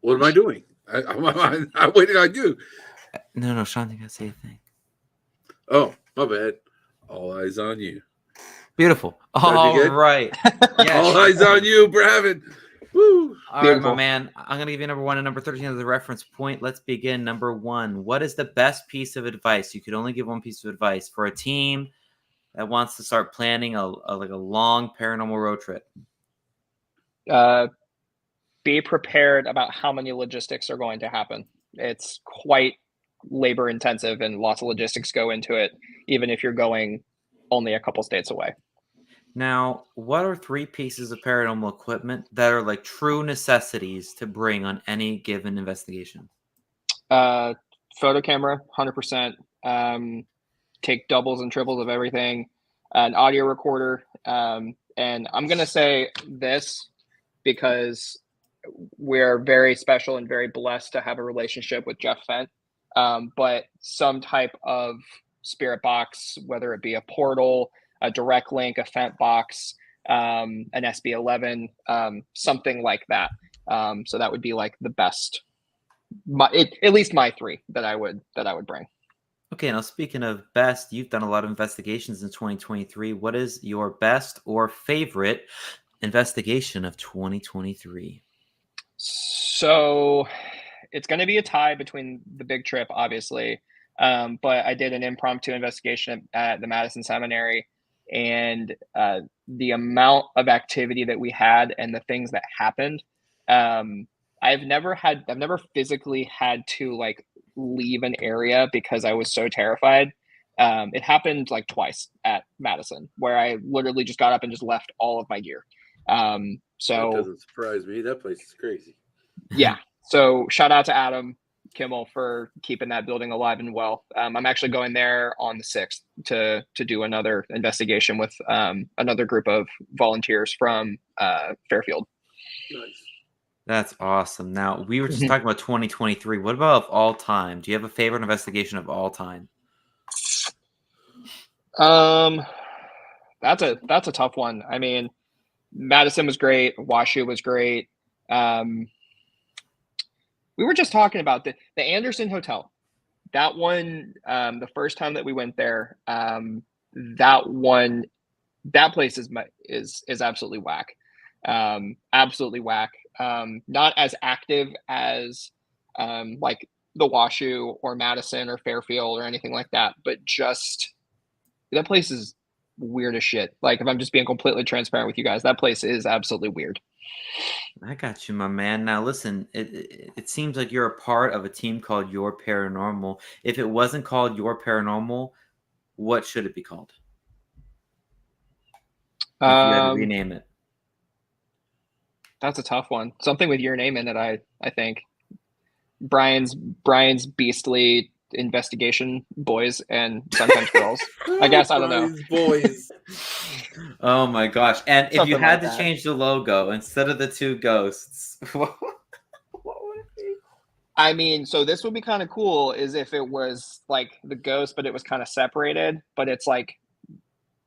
What am I doing? I'm waiting on you. No, Shawn, you gotta say a thing. Oh, my bad. All eyes on you. Beautiful. Sound you All good? right. Yes. All eyes on you, Bravin. Woo. All right, Beautiful. my man. I'm going to give you number 1 and number 13 as the reference point. Let's begin. Number 1. What is the best piece of advice? You could only give one piece of advice for a team that wants to start planning a long paranormal road trip. Be prepared about how many logistics are going to happen. It's quite labor intensive and lots of logistics go into it, even if you're going only a couple states away. Now, what are 3 pieces of paranormal equipment that are like true necessities to bring on any given investigation? Photo camera, 100%. Take doubles and triples of everything. An audio recorder. And I'm going to say this because we're very special and very blessed to have a relationship with Jeff Fent. But some type of spirit box, whether it be a portal, a direct link, a Fent box, an SB11, something like that. So that would be like the best, at least my 3 that I would bring. Okay, now speaking of best, you've done a lot of investigations in 2023. What is your best or favorite investigation of 2023? So it's going to be a tie between the big trip, obviously. But I did an impromptu investigation at the Madison Seminary, and the amount of activity that we had and the things that happened. I've never physically had to like leave an area because I was so terrified. It happened like twice at Madison where I literally just got up and just left all of my gear. So that doesn't surprise me. That place is crazy. Yeah. So shout out to Adam Kimmel for keeping that building alive and well. I'm actually going there on the 6th to do another investigation with another group of volunteers from Fairfield. Nice. That's awesome. Now, we were just talking about 2023. What about of all time? Do you have a favorite investigation of all time? That's a tough one. I mean, Madison was great. Washoe was great. We were just talking about the Anderson Hotel. That one, the first time that we went there, that place is absolutely whack. Absolutely whack. Not as active as like the Washoe or Madison or Fairfield or anything like that, but just that place is weird as shit. Like, if I'm just being completely transparent with you guys, that place is absolutely weird. I got you, my man. Now, listen, it seems like you're a part of a team called Your Paranormal. If it wasn't called Your Paranormal, what should it be called? If you had to rename it. That's a tough one. Something with your name in it, I think. Bryan's beastly investigation boys and sometimes girls. I guess, I don't know. Boys. Oh my gosh. And if you Something had like to that. change the logo instead of the 2 ghosts, what would it be? I mean, so this would be kind of cool is if it was like the ghost, but it was kind of separated. But it's like,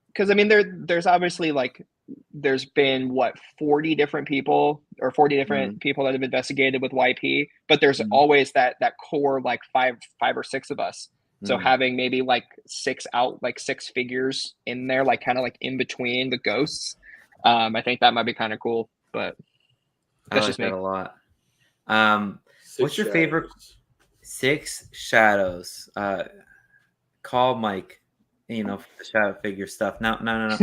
because I mean, there's obviously like, there's been 40 different people or 40 different people that have investigated with YP, but there's always that core like five or six of us. So having maybe like 6 figures in there, like kind of like in between the ghosts, I think that might be kind of cool. But I that's like just me. that a lot. What's your favorite 6 shadows? Call Mike, for the shadow figure stuff. No.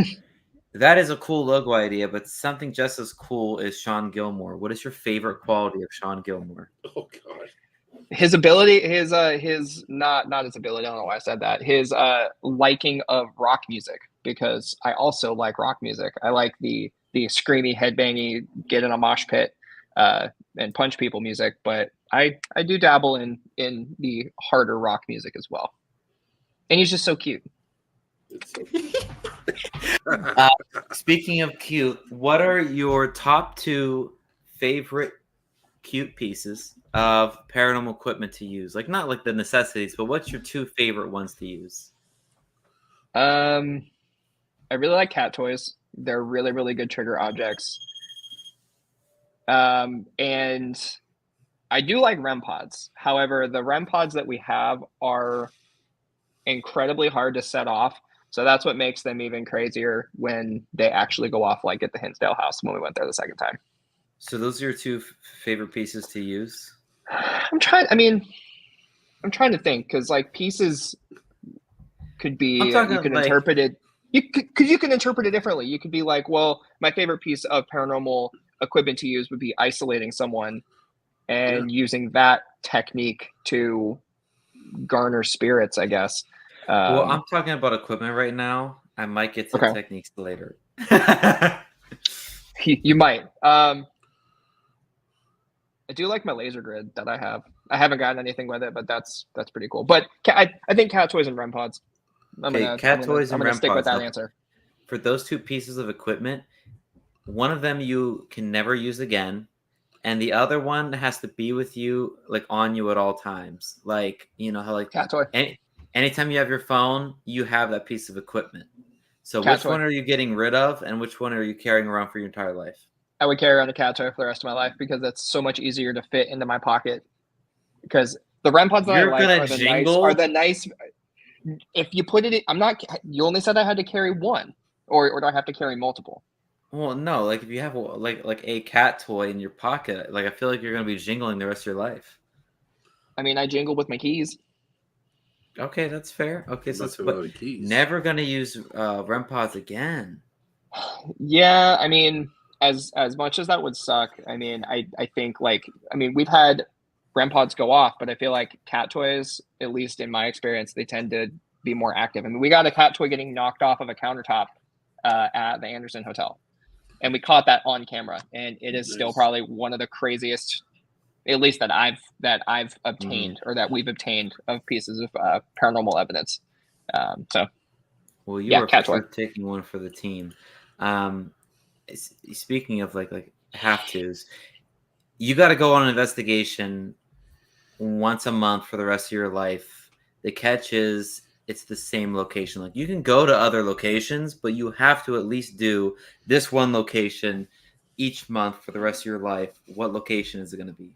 That is a cool logo idea, but something just as cool is Shawn Gilmore. What is your favorite quality of Shawn Gilmore? Oh God. His ability, his not his ability, I don't know why I said that. His liking of rock music, because I also like rock music. I like the screamy, headbangy, get in a mosh pit, and punch people music, but I do dabble in the harder rock music as well. And he's just so cute. It's so cute. Speaking of cute, what are your top 2 favorite cute pieces of paranormal equipment to use? Like, not like the necessities, but what's your 2 favorite ones to use? I really like cat toys. They're really, really good trigger objects. And I do like REM pods. However, the REM pods that we have are incredibly hard to set off. So that's what makes them even crazier when they actually go off, like at the Hinsdale house when we went there the second time. So those are your 2 favorite pieces to use? I'm trying to think, because like pieces could be, you can interpret it. You can interpret it differently. You could be like, well, my favorite piece of paranormal equipment to use would be isolating someone and using that technique to garner spirits, I guess. Well, I'm talking about equipment right now. I might get to techniques later. You might. I do like my laser grid that I have. I haven't gotten anything with it, but that's pretty cool. But I think cat toys and REM pods. I'm gonna stick with that answer. For those 2 pieces of equipment, one of them you can never use again, and the other one has to be with you, like on you at all times. Like, you know how like cat toy. Anytime you have your phone, you have that piece of equipment. So cat which toy. one are you getting rid of, and which one are you carrying around for your entire life? I would carry around a cat toy for the rest of my life because that's so much easier to fit into my pocket. Because the REM pods that I like are the nice. If you put it, you only said I had to carry one, or do I have to carry multiple? Well, no. Like if you have like a cat toy in your pocket, like I feel like you're gonna be jingling the rest of your life. I mean, I jingle with my keys. Okay, that's fair. Okay, so never gonna use REM pods again. Yeah, I mean, as much as that would suck, I mean, I think we've had REM pods go off, but I feel like cat toys, at least in my experience, they tend to be more active. I mean, we got a cat toy getting knocked off of a countertop at the Anderson Hotel, and we caught that on camera, and it is still probably one of the craziest, at least that I've obtained or that we've obtained of pieces of paranormal evidence. Well, you are for sure taking one for the team. Speaking of like have tos, you got to go on an investigation once a month for the rest of your life. The catch is it's the same location. Like you can go to other locations, but you have to at least do this one location each month for the rest of your life. What location is it going to be?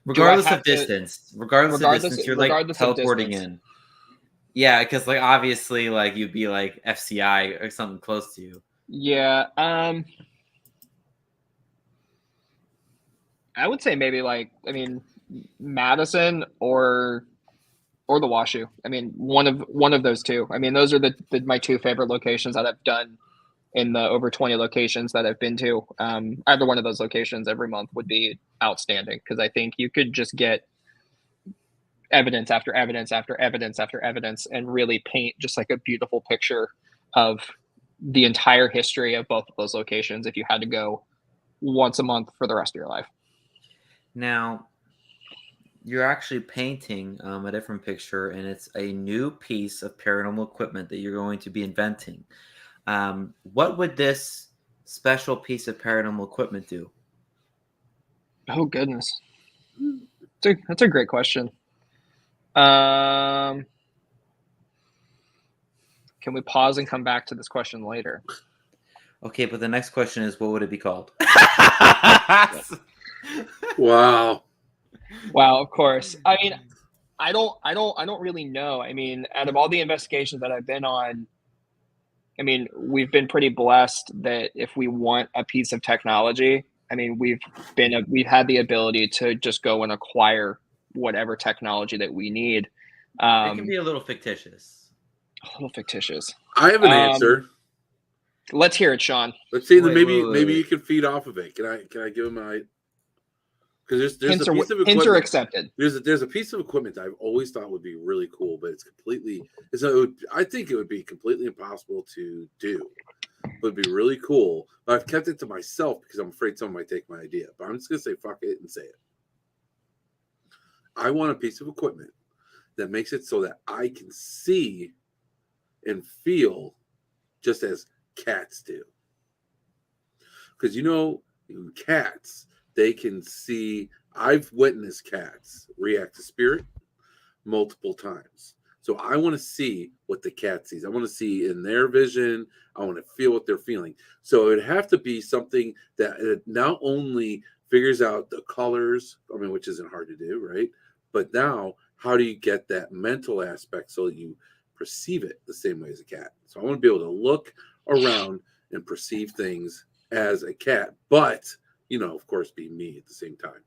Regardless of distance, you're like teleporting in. Yeah, because like obviously, like you'd be like FCI or something close to you. Yeah, I would say maybe Madison or the Washoe. I mean, one of those two. I mean, those are my 2 favorite locations that I've done in the over 20 locations that I've been to. Either one of those locations every month would be outstanding because I think you could just get evidence after evidence after evidence after evidence and really paint just like a beautiful picture of the entire history of both of those locations if you had to go once a month for the rest of your life. Now, you're actually painting a different picture, and it's a new piece of paranormal equipment that you're going to be inventing. What would this special piece of paranormal equipment do? Oh, goodness. That's a great question. Can we pause and come back to this question later? Okay, but the next question is, what would it be called? Wow. Wow, of course. I mean, I don't really know. I mean, out of all the investigations that I've been on, I mean, we've been pretty blessed that if we want a piece of technology, I mean, we've had the ability to just go and acquire whatever technology that we need. It can be a little fictitious. I have an answer. Let's hear it, Shawn. Let's see. Maybe you can feed off of it. Can I give him my? Because there's a piece of equipment. Hints are accepted. There's a piece of equipment that I've always thought would be really cool, but I think it would be completely impossible to do. It would be really cool, but I've kept it to myself because I'm afraid someone might take my idea. But I'm just gonna say fuck it and say it. I want a piece of equipment that makes it so that I can see and feel just as cats do. Because cats, they can see. I've witnessed cats react to spirit multiple times. So I want to see what the cat sees. I want to see in their vision. I want to feel what they're feeling. So it would have to be something that it not only figures out the colors, which isn't hard to do, right? But now, how do you get that mental aspect so that you perceive it the same way as a cat? So I want to be able to look around and perceive things as a cat, but, of course, be me at the same time.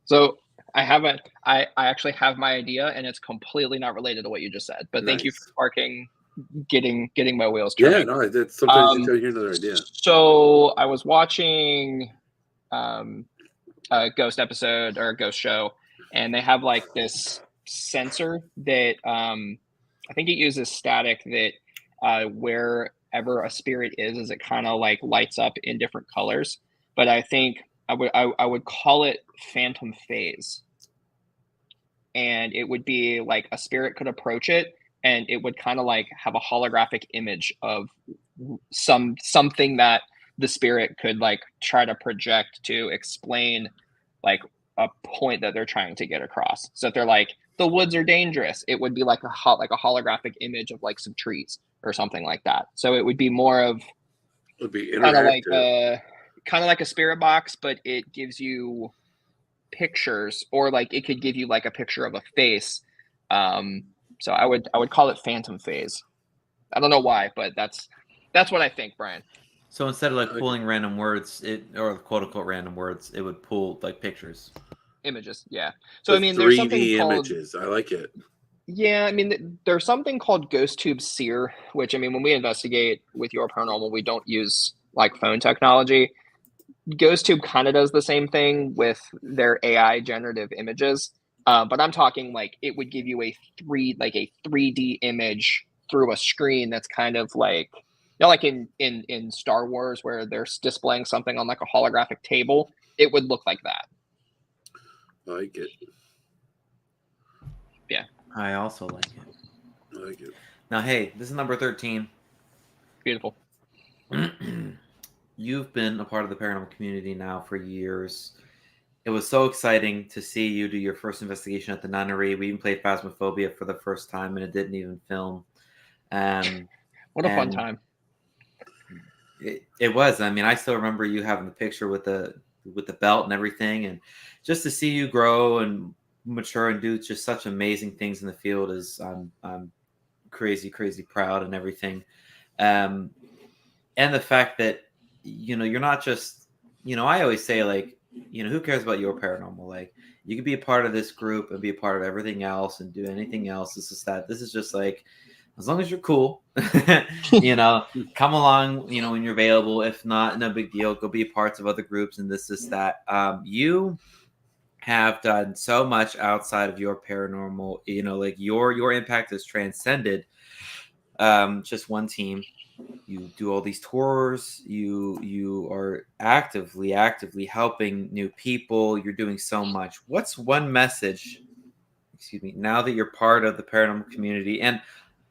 So I actually have my idea, and it's completely not related to what you just said. But thank you for sparking, getting my wheels turning. Yeah, no, that's sometimes you hear another idea. So I was watching a ghost episode or a ghost show, and they have like this sensor that I think it uses static that wherever a spirit is it kind of like lights up in different colors. But I think I would call it phantom phase. And it would be like a spirit could approach it, and it would kind of like have a holographic image of something that the spirit could like try to project to explain like a point that they're trying to get across. So if they're like, the woods are dangerous, it would be like a holographic image of like some trees or something like that. So it would be more of it would be kind of like a spirit box, but it gives you pictures, or like it could give you like a picture of a face. So I would call it phantom phase. I don't know why, but that's what I think, Brian. So instead of like pulling random words, or quote unquote random words, it would pull like pictures, images. Yeah. So there's something called images. I like it. Yeah, there's something called Ghost Tube Seer, which when we investigate with Your Paranormal, we don't use like phone technology. GhostTube kind of does the same thing with their AI generative images, but I'm talking like it would give you a 3D image through a screen that's kind of like like in Star Wars where they're displaying something on like a holographic table. It would look like that. I like it. Yeah, I also like it. I like it. Now, hey, this is number 13. Beautiful. You've been a part of the paranormal community now for years. It was so exciting to see you do your first investigation at the nunnery. We even played Phasmophobia for the first time, and it didn't even film. What a fun time. It was. I still remember you having the picture with the belt and everything, and just to see you grow and mature and do just such amazing things in the field is I'm crazy proud and everything. And the fact that you're not just, I always say, like, who cares about Your Paranormal? Like, you could be a part of this group and be a part of everything else and do anything else. This is just like, as long as you're cool, come along, when you're available. If not, no big deal. Go be parts of other groups and this, that. You have done so much outside of Your Paranormal. Like your impact has transcended just one team. You do all these tours. You are actively helping new people. You're doing so much. What's one message, now that you're part of the paranormal community, and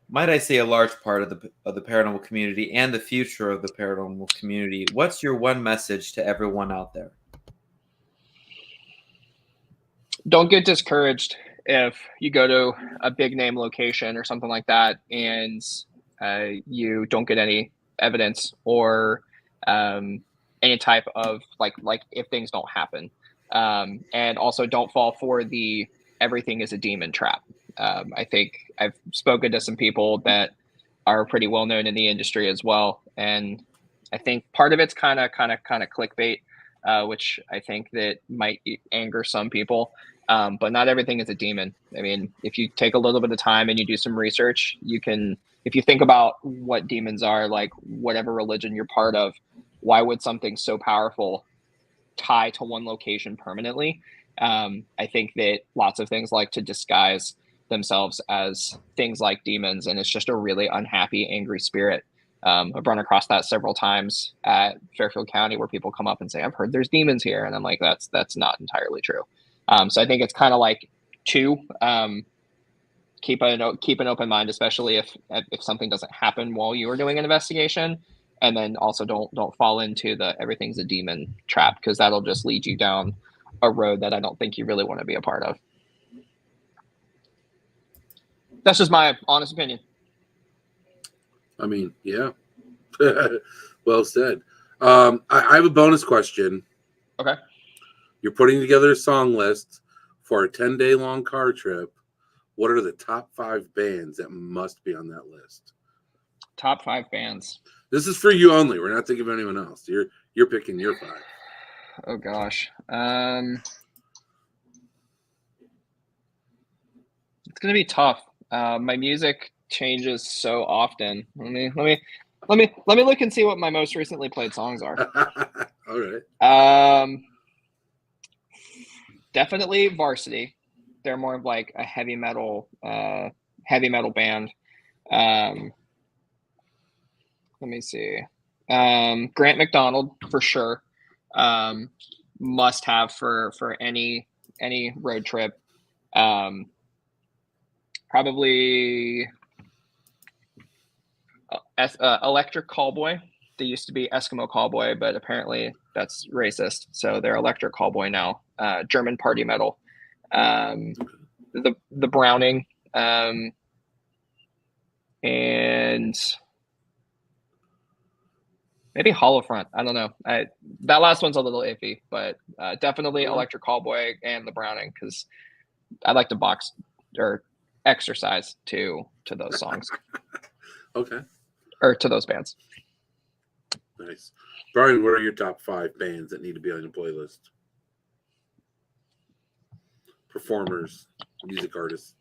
might I say a large part of the paranormal community and the future of the paranormal community, what's your one message to everyone out there? Don't get discouraged if you go to a big name location or something like that and you don't get any evidence or any type of like if things don't happen. And also don't fall for the everything is a demon trap. I think I've spoken to some people that are pretty well known in the industry as well. And I think part of it's kind of clickbait, which I think that might anger some people. But not everything is a demon. If you take a little bit of time and you do some research, if you think about what demons are, like whatever religion you're part of, why would something so powerful tie to one location permanently? I think that lots of things like to disguise themselves as things like demons, and it's just a really unhappy, angry spirit. I've run across that several times at Fairfield County where people come up and say, I've heard there's demons here. And I'm like, that's not entirely true. So I think it's kind of like two. keep an open mind, especially if something doesn't happen while you are doing an investigation. And then also don't fall into the everything's a demon trap, because that'll just lead you down a road that I don't think you really want to be a part of. That's just my honest opinion. I mean, yeah. Well said. I have a bonus question. Okay. You're putting together a song list for a 10-day long car trip. What are the top 5 bands that must be on that list? Top 5 bands. This is for you only. We're not thinking of anyone else. You're picking your 5. Oh gosh. It's gonna be tough. My music changes so often. Let me look and see what my most recently played songs are. All right. Definitely Varsity. They're more of like a heavy metal band. Let me see. Grant McDonald for sure. Must have for any road trip. Probably Electric Callboy. They used to be Eskimo Callboy, but apparently that's racist, so they're Electric Callboy now. German party metal. The Browning, and maybe Holofront. I don't know. That last one's a little iffy, but definitely Electric Callboy and the Browning, because I like to box or exercise to those songs. Okay. Or to those bands. Nice. Bryan, what are your top 5 bands that need to be on your playlist? Performers, music artists.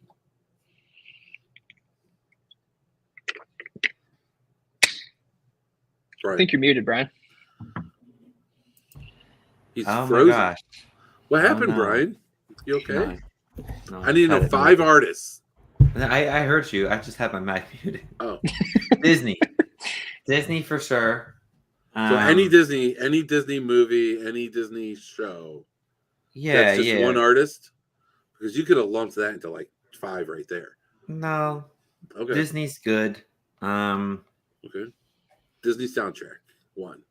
Bryan. I think you're muted, Bryan. He's Oh frozen. my gosh. What happened, no. Bryan? You okay? No, I need to know 5 artists. I heard you. I just had my mic muted. Oh. Disney for sure. So any Disney movie, any Disney show. Yeah, that's just one artist? Because you could have lumped that into like 5 right there. No. Okay. Disney's good. Okay. Disney soundtrack, 1.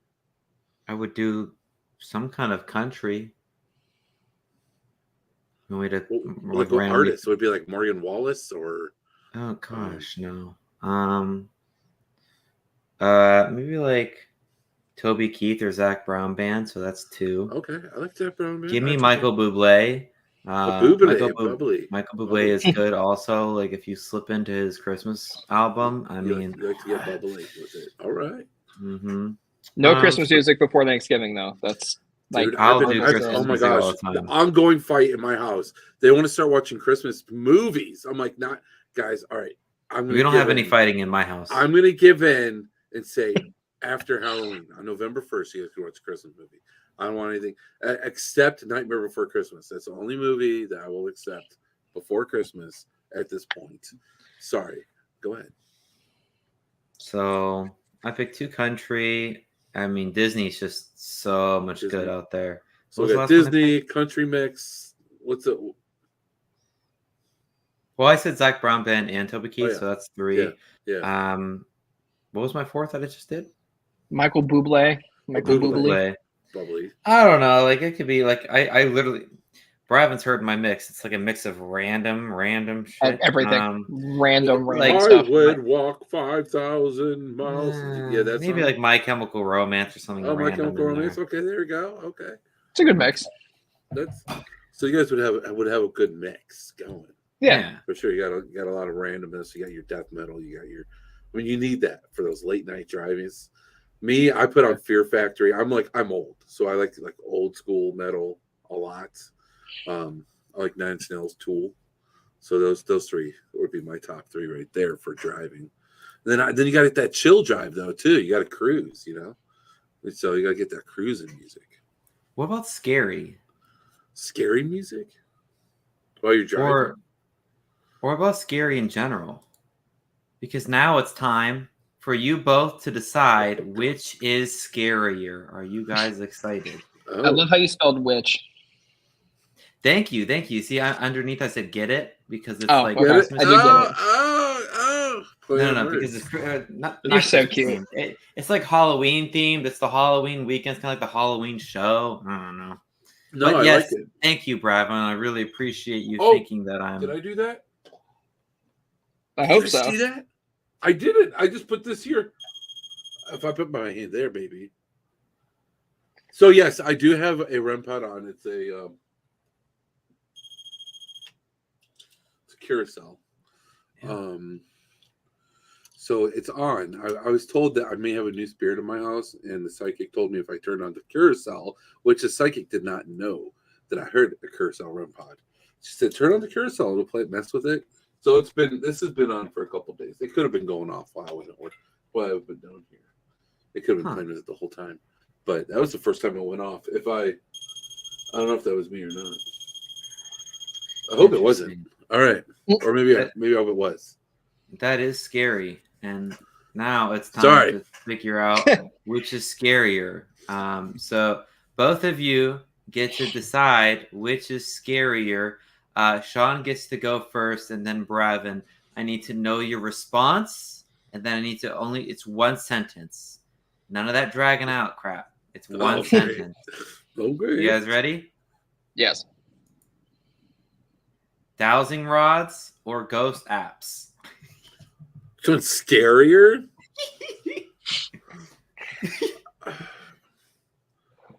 I would do some kind of country. Like what artist? Would it be like Morgan Wallace or? Oh gosh, no. Maybe like Toby Keith or Zach Brown band. So that's 2. Okay, I like Zach Brown band. Give me Michael Bublé. Michael Bublé is good also. Like if you slip into his Christmas album, you like to get bubbly with it. All right. Mm-hmm. No Christmas music before Thanksgiving though. That's dude, like oh my gosh, the ongoing fight in my house. They want to start watching Christmas movies. I'm like, not guys. All right, we don't have any fighting in my house. I'm gonna give in and say after Halloween on November 1st, you guys can watch a Christmas movie. I don't want anything except Nightmare Before Christmas. That's the only movie that I will accept before Christmas at this point. Sorry, go ahead. So I picked 2 country. I mean, Disney's just so much good out there. So we got Disney, country mix. What's it? Well, I said Zach Brown band and Toby Keith, so that's 3. Yeah. What was my 4th that I just did? Michael Bublé. Bubbly. I don't know. Like it could be like I literally. Bryan's heard my mix. It's like a mix of random shit. Everything. Random like, stuff. I would walk 5,000 miles. Yeah, that's maybe like My Chemical Romance or something. Oh, My Chemical Romance. Okay, there we go. Okay, it's a good mix. So you guys would have a good mix going. Yeah, for sure. You got a lot of randomness. You got your death metal. You got your. I mean, you need that for those late night drivings. Me, I put on Fear Factory. I'm old, so I like old school metal a lot. I like Nine Inch Nails, Tool. So those 3 would be my top 3 right there for driving. And then you got to get that chill drive though too. You got to cruise, So you got to get that cruising music. What about scary? Scary music while you're driving, or about scary in general? Because now it's time for you both to decide which is scarier. Are you guys excited? I love how you spelled witch. Thank you. See, underneath I said "get it" because it's Oh, like okay. Christmas. I did get it. Play on No, words. because it's not You're so Christmas cute. themed. It's like Halloween themed. It's the Halloween weekend. It's kind of like the Halloween show. I don't know. No, But I yes, like it. thank you, Bravo. I really appreciate you Oh, thinking that I'm. Did I do that? I hope Did so. see that? I didn't. I just put this here. If I put my hand there, baby. So yes, I do have a REM pod on. It's a carousel. Yeah. So it's on. I was told that I may have a new spirit in my house, and the psychic told me if I turned on the carousel, which the psychic did not know that I heard a carousel REM pod. She said, "Turn on the carousel. It'll play. Mess with it." So this has been on for a couple of days. It could have been going off while I went to work, while I've been down here. It could have been playing with it the whole time, but that was the first time it went off. I don't know if that was me or not. I hope it wasn't. All right, or maybe I hope it was. That is scary, and now it's time to figure out which is scarier. So both of you get to decide which is scarier. Shawn gets to go first, and then Bravin. I need to know your response, and then I need to it's one sentence. None of that dragging out crap. It's one sentence. Okay. You guys ready? Yes. Dowsing rods or ghost apps? Which one's scarier?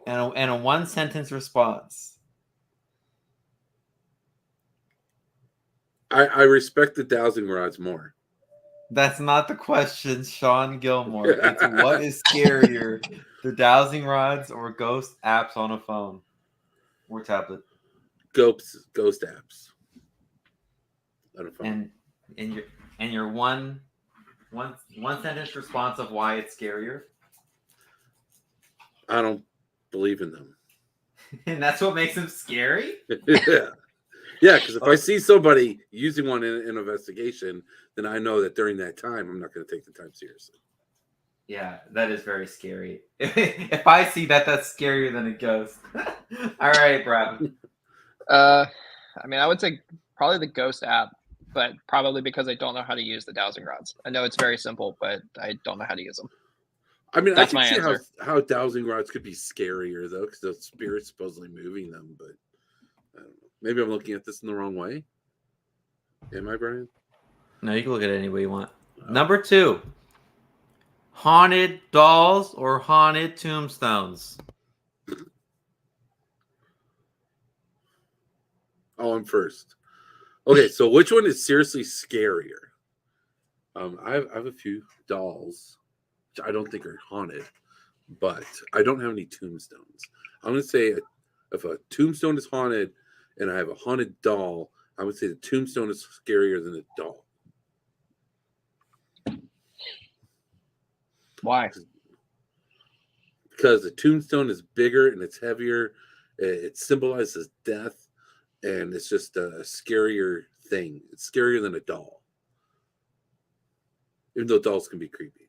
and a one sentence response. I respect the dowsing rods more. That's not the question, Shawn Gilmore. It's what is scarier, the dowsing rods or ghost apps on a phone or tablet? Ghost apps on a phone. And your one sentence response of why it's scarier? I don't believe in them. And that's what makes them scary? Yeah, because if I see somebody using one in an investigation, then I know that during that time, I'm not going to take the time seriously. Yeah, that is very scary. If I see that, that's scarier than a ghost. All right, Brad. I mean, I would say probably the ghost app, but probably because I don't know how to use the dowsing rods. I know it's very simple, but I don't know how to use them. I mean, That's I my can see answer. how dowsing rods could be scarier, though, because the spirit's supposedly moving them, but I don't know. Maybe I'm looking at this in the wrong way. Am I, Bryan? No, you can look at it any way you want. Number 2. Haunted dolls or haunted tombstones? Oh, I'm first. Okay, so which one is seriously scarier? I have a few dolls, which I don't think are haunted, but I don't have any tombstones. I'm going to say if a tombstone is haunted and I have a haunted doll, I would say the tombstone is scarier than the doll. Why? Because the tombstone is bigger and it's heavier. It symbolizes death, and it's just a scarier thing. It's scarier than a doll, even though dolls can be creepy.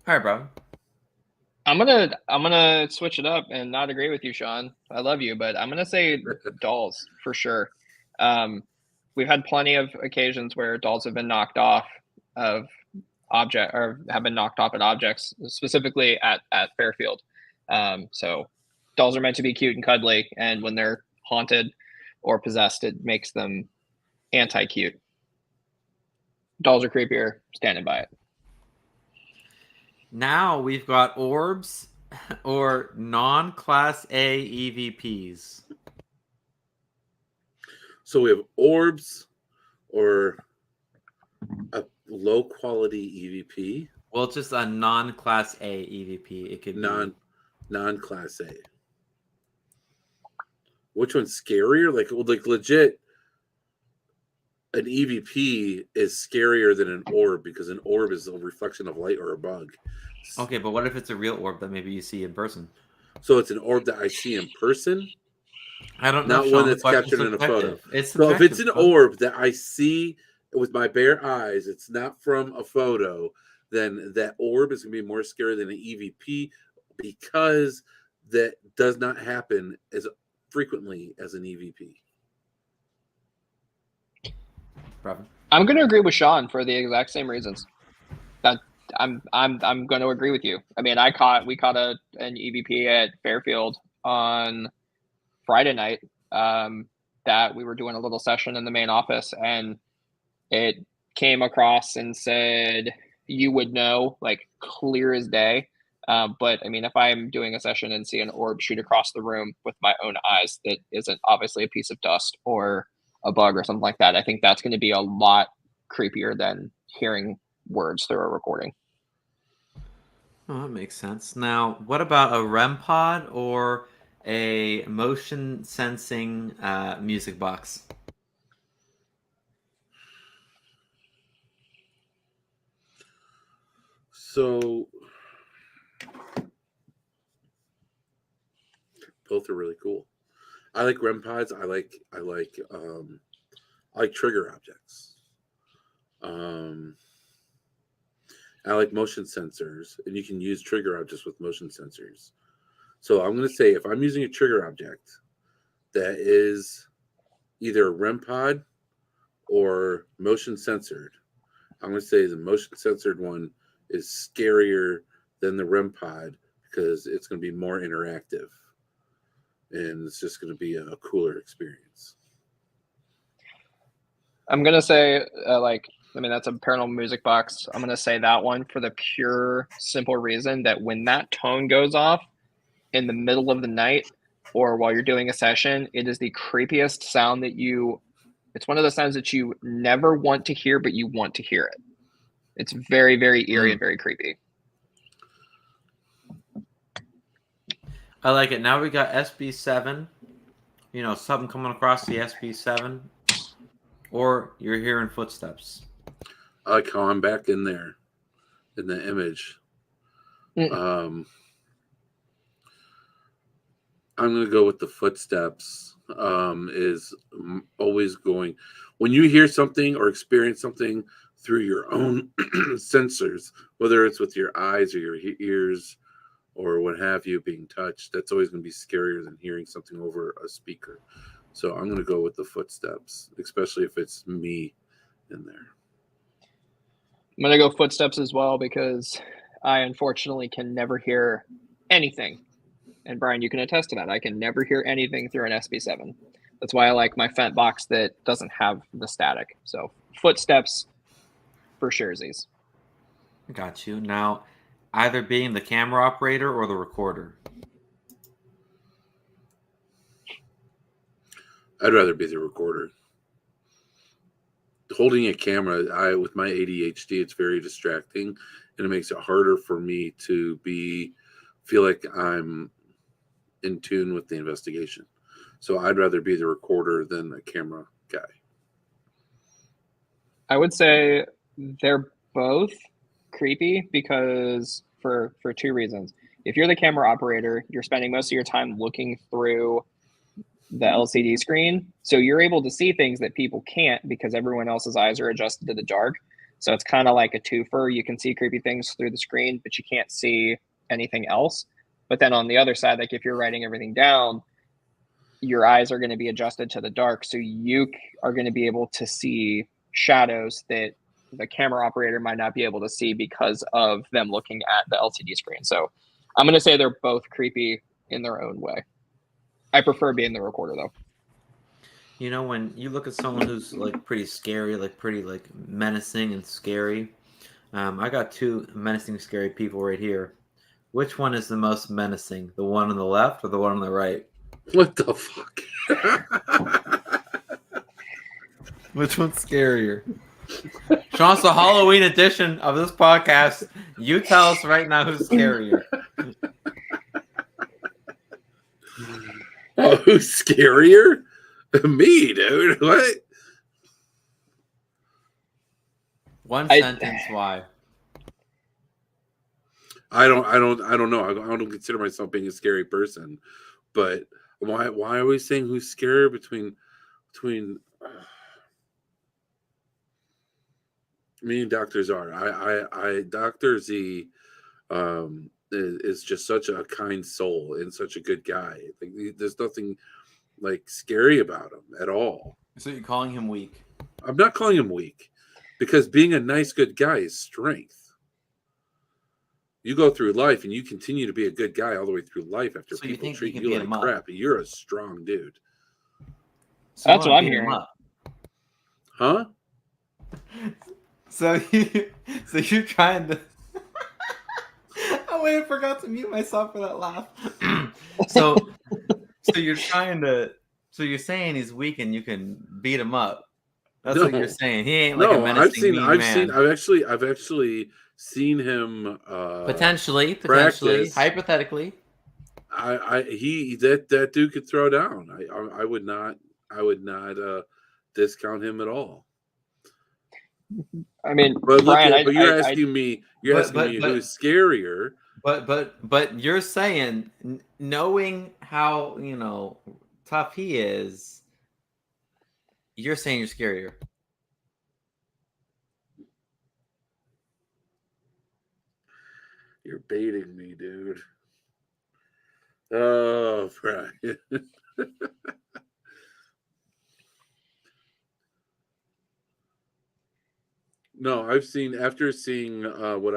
All right, bro. I'm gonna switch it up and not agree with you, Shawn. I love you, but I'm gonna say dolls for sure. We've had plenty of occasions where dolls have been knocked off of object or have been knocked off at objects, specifically at Fairfield. So dolls are meant to be cute and cuddly, and when they're haunted or possessed, it makes them anti-cute. Dolls are creepier. Standing by it. Now we've got orbs or non-class A EVPs. So we have orbs or a low quality EVP. Well, just a non-class A EVP. It could be non-class A. Which one's scarier? Like legit, an EVP is scarier than an orb because an orb is a reflection of light or a bug. Okay, but what if it's a real orb that maybe you see in person? So it's an orb that I see in person. I don't know. Not one that's captured in a photo. So if it's an orb that I see with my bare eyes, it's not from a photo, then that orb is going to be more scary than an EVP because that does not happen as frequently as an EVP. Robin? I'm going to agree with Shawn for the exact same reasons. That I'm going to agree with you. I mean, we caught an EVP at Fairfield on Friday night. That we were doing a little session in the main office, and it came across and said, "You would know," like clear as day. But I mean, if I'm doing a session and see an orb shoot across the room with my own eyes, that isn't obviously a piece of dust or a bug or something like that. I think that's going to be a lot creepier than hearing words through a recording. Oh, that makes sense. Now, what about a REM pod or a motion sensing music box? So both are really cool. I like REM pods. I like trigger objects. I like motion sensors, and you can use trigger objects with motion sensors. So I'm going to say if I'm using a trigger object that is either a REM pod or motion censored, I'm going to say the motion censored one is scarier than the REM pod because it's going to be more interactive, and it's just going to be a cooler experience. I'm going to say, that's a paranormal music box. I'm going to say that one for the pure, simple reason that when that tone goes off in the middle of the night or while you're doing a session, it is the creepiest sound it's one of the sounds that you never want to hear, but you want to hear it. It's very, very eerie and very creepy. I like it. Now we got SB7. Something coming across the SB7. Or you're hearing footsteps. I like how I'm back in there in the image. I'm going to go with the footsteps. Is always going when you hear something or experience something through your own sensors, whether it's with your eyes or your ears or what have you being touched, that's always going to be scarier than hearing something over a speaker. So I'm going to go with the footsteps, especially if it's me in there. I'm going to go footsteps as well because I unfortunately can never hear anything. And Bryan, you can attest to that. I can never hear anything through an SB7. That's why I like my Fent box that doesn't have the static. So footsteps for surezies. Got you. Now, either being the camera operator or the recorder. I'd rather be the recorder. Holding a camera, with my ADHD, it's very distracting, and it makes it harder for me to feel like I'm in tune with the investigation. So I'd rather be the recorder than a camera guy. I would say they're both creepy because for two reasons. If you're the camera operator, you're spending most of your time looking through the LCD screen. So you're able to see things that people can't because everyone else's eyes are adjusted to the dark. So it's kind of like a twofer. You can see creepy things through the screen, but you can't see anything else. But then on the other side, like if you're writing everything down, your eyes are going to be adjusted to the dark. So you are going to be able to see shadows that the camera operator might not be able to see because of them looking at the LCD screen. So I'm going to say they're both creepy in their own way. I prefer being the recorder though. When you look at someone who's like pretty scary, like pretty like menacing and scary, I got two menacing, scary people right here. Which one is the most menacing? The one on the left or the one on the right? What the fuck? Which one's scarier? Shawn, it's the Halloween edition of this podcast. You tell us right now who's scarier. Oh, who's scarier? Me, dude. What? One sentence. Why? I don't know. I don't consider myself being a scary person, but why are we saying who's scarier between me and Dr. Czar? Dr. Z is just such a kind soul and such a good guy. Like, there's nothing like scary about him at all. So you're calling him weak? I'm not calling him weak, because being a nice, good guy is strength. You go through life and you continue to be a good guy all the way through life after So you people think treat you you can like beat him crap. You're a strong dude. So That's you what wanna I'm beat him hearing. up. Huh? So you're trying to. Oh wait, I forgot to mute myself for that laugh. so you're trying to. So you're saying he's weak and you can beat him up. That's what No. you're saying. He ain't like a No, menacing mean man. I've actually seen him Potentially, practice. hypothetically. That dude could throw down. I would not discount him at all. I mean, But Bryan, but you're asking me who's scarier. But you're saying, knowing how tough he is, you're saying you're scarier. You're baiting me, dude. Oh, Brian. No, I've seen what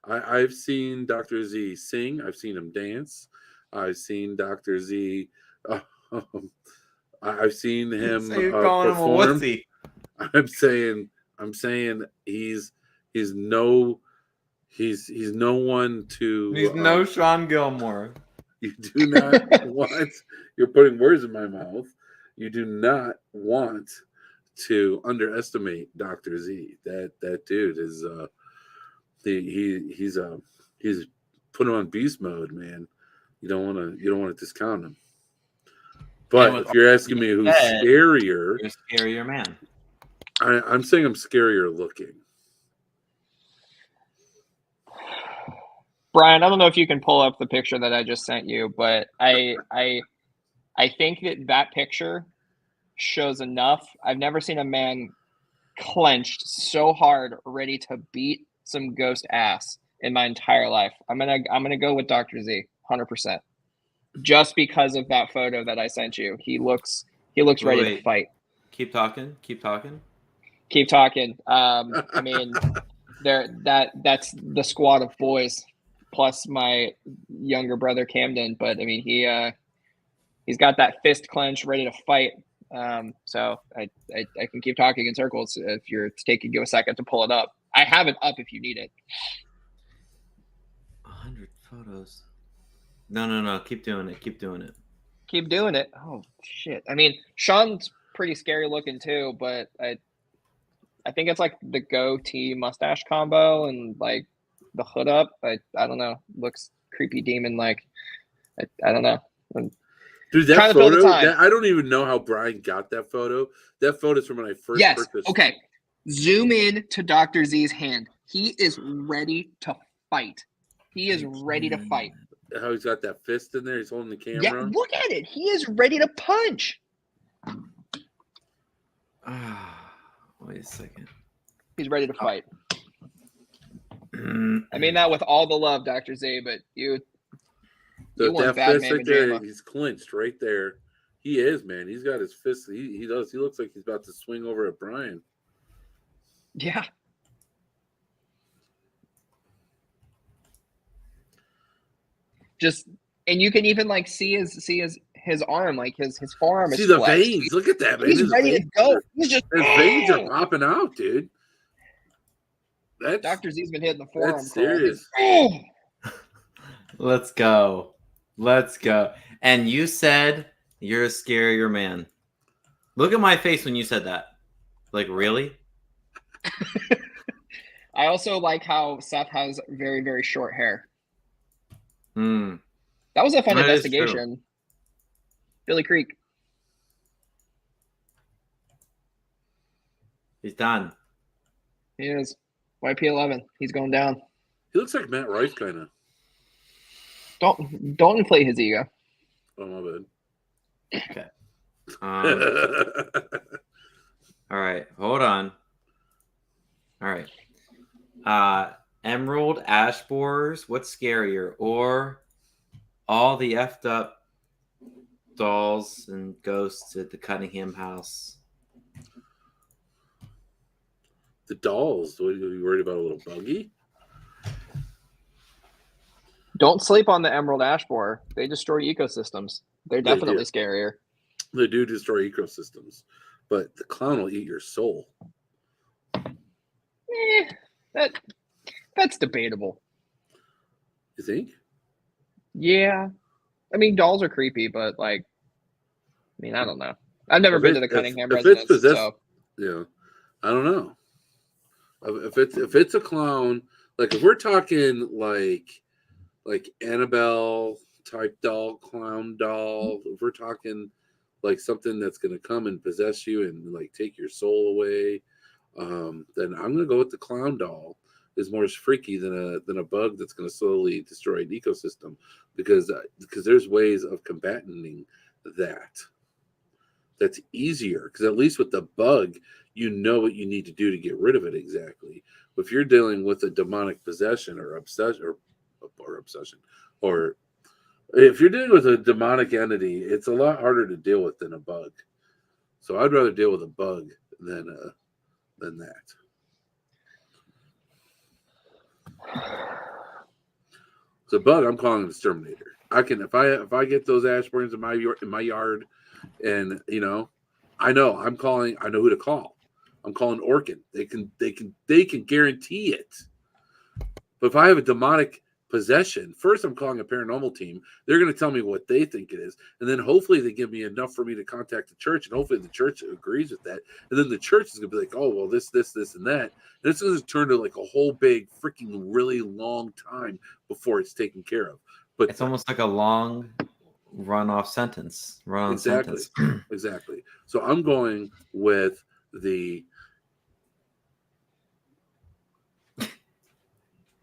I've seen Dr. Z sing. I've seen him dance. I've seen Dr. Z. I've seen him So you're calling perform. him a wussy. I'm saying he's no one to. He's no Shawn Gilmore. You do not want. You're putting words in my mouth. You do not want to underestimate Dr. Z. That dude is he's put him on beast mode, man. You don't want to discount him. But if you're asking me who's scarier, you're a scarier man. I'm saying I'm scarier looking. Bryan, I don't know if you can pull up the picture that I just sent you, but I think that picture shows enough. I've never seen a man clenched so hard, ready to beat some ghost ass in my entire life. I'm gonna go with Dr. Z, 100%. Just because of that photo that I sent you, he looks ready to fight. Keep talking. I mean, that's the squad of boys plus my younger brother Camden. But I mean, he's got that fist clenched, ready to fight. So I can keep talking in circles if you're taking you a second to pull it up. I have it up if you need it. 100 photos. No. Keep doing it. Keep doing it. Oh shit. I mean, Shawn's pretty scary looking too, but I think it's like the goatee mustache combo and like the hood up. I don't know. Looks creepy demon like. I don't know. Dude, that photo, I don't even know how Bryan got that photo. That photo's from when I first purchased. Okay. Zoom in to Dr. Z's hand. He is ready to fight. How he's got that fist in there. He's holding the camera. Yeah, look at it. He is ready to punch. Wait a second. He's ready to fight. I mean that with all the love, Dr. Z, but you that fist right there, he's clinched right there. He is, man. He's got his fist. He does. He looks like he's about to swing over at Bryan. Yeah. And you can even like see his arm, like his forearm is see the flexed. veins. Look at that, man. He's ready to go. He's just his veins are popping out, dude. Dr. Z's been hitting the forearm. That's serious. Let's go. And you said you're a scarier man. Look at my face when you said that. Like, really? I also like how Seth has very, very short hair. That was a fun investigation. Billy Creek. He's done. He is. YP11. He's going down. He looks like Matt Rife, kind of. Don't inflate his ego. Oh, my bad. Okay. All right. Hold on. All right. Emerald ash borers. What's scarier? Or all the effed up dolls and ghosts at the Cunningham house? The dolls. What, are you worried about a little buggy? Don't sleep on the emerald ash borer. They destroy ecosystems. They're They definitely do. scarier. They do destroy ecosystems, but the clown will eat your soul. That's debatable. You think? Yeah. I mean, dolls are creepy, but like, I mean, I don't know. I've never been to the Cunningham if it's residence, possessed, so yeah, I don't know. If it's a clown, like if we're talking like Annabelle type doll, clown doll, if we're talking like something that's gonna come and possess you and like take your soul away, then I'm gonna go with the clown doll. Is more freaky than a bug that's going to slowly destroy an ecosystem, because there's ways of combating that. That's easier, because at least with the bug, you know what you need to do to get rid of it exactly. But if you're dealing with a demonic possession or obsession, or if you're dealing with a demonic entity, it's a lot harder to deal with than a bug. So I'd rather deal with a bug than that. The bug, I'm calling an exterminator. I can if I get those ash burns in my yard, and I know who to call. I'm calling Orkin. They can guarantee it. But if I have a demonic possession, first I'm calling a paranormal team. They're going to tell me what they think it is, and then hopefully they give me enough for me to contact the church, and hopefully the church agrees with that. And then the church is going to be like, oh well, this, and that, and it's going to turn to like a whole big freaking really long time before it's taken care of. But it's almost like a long run-on sentence. Exactly. So I'm going with the.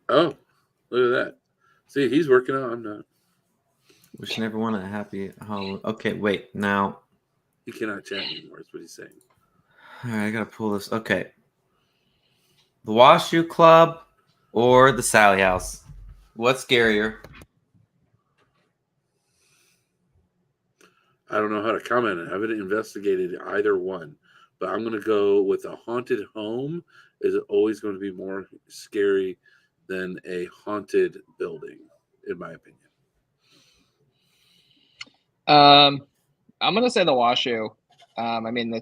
Oh, look at that. See, he's working out. I'm not. Wishing everyone a happy Halloween. Okay, wait. Now. He cannot chat anymore, is what he's saying. All right, I got to pull this. Okay. The Washoe Club or the Sallie house? What's scarier? I don't know how to comment. I haven't investigated either one. But I'm going to go with a haunted home is always going to be more scary than a haunted building, in my opinion. I'm gonna say the Washoe. I mean,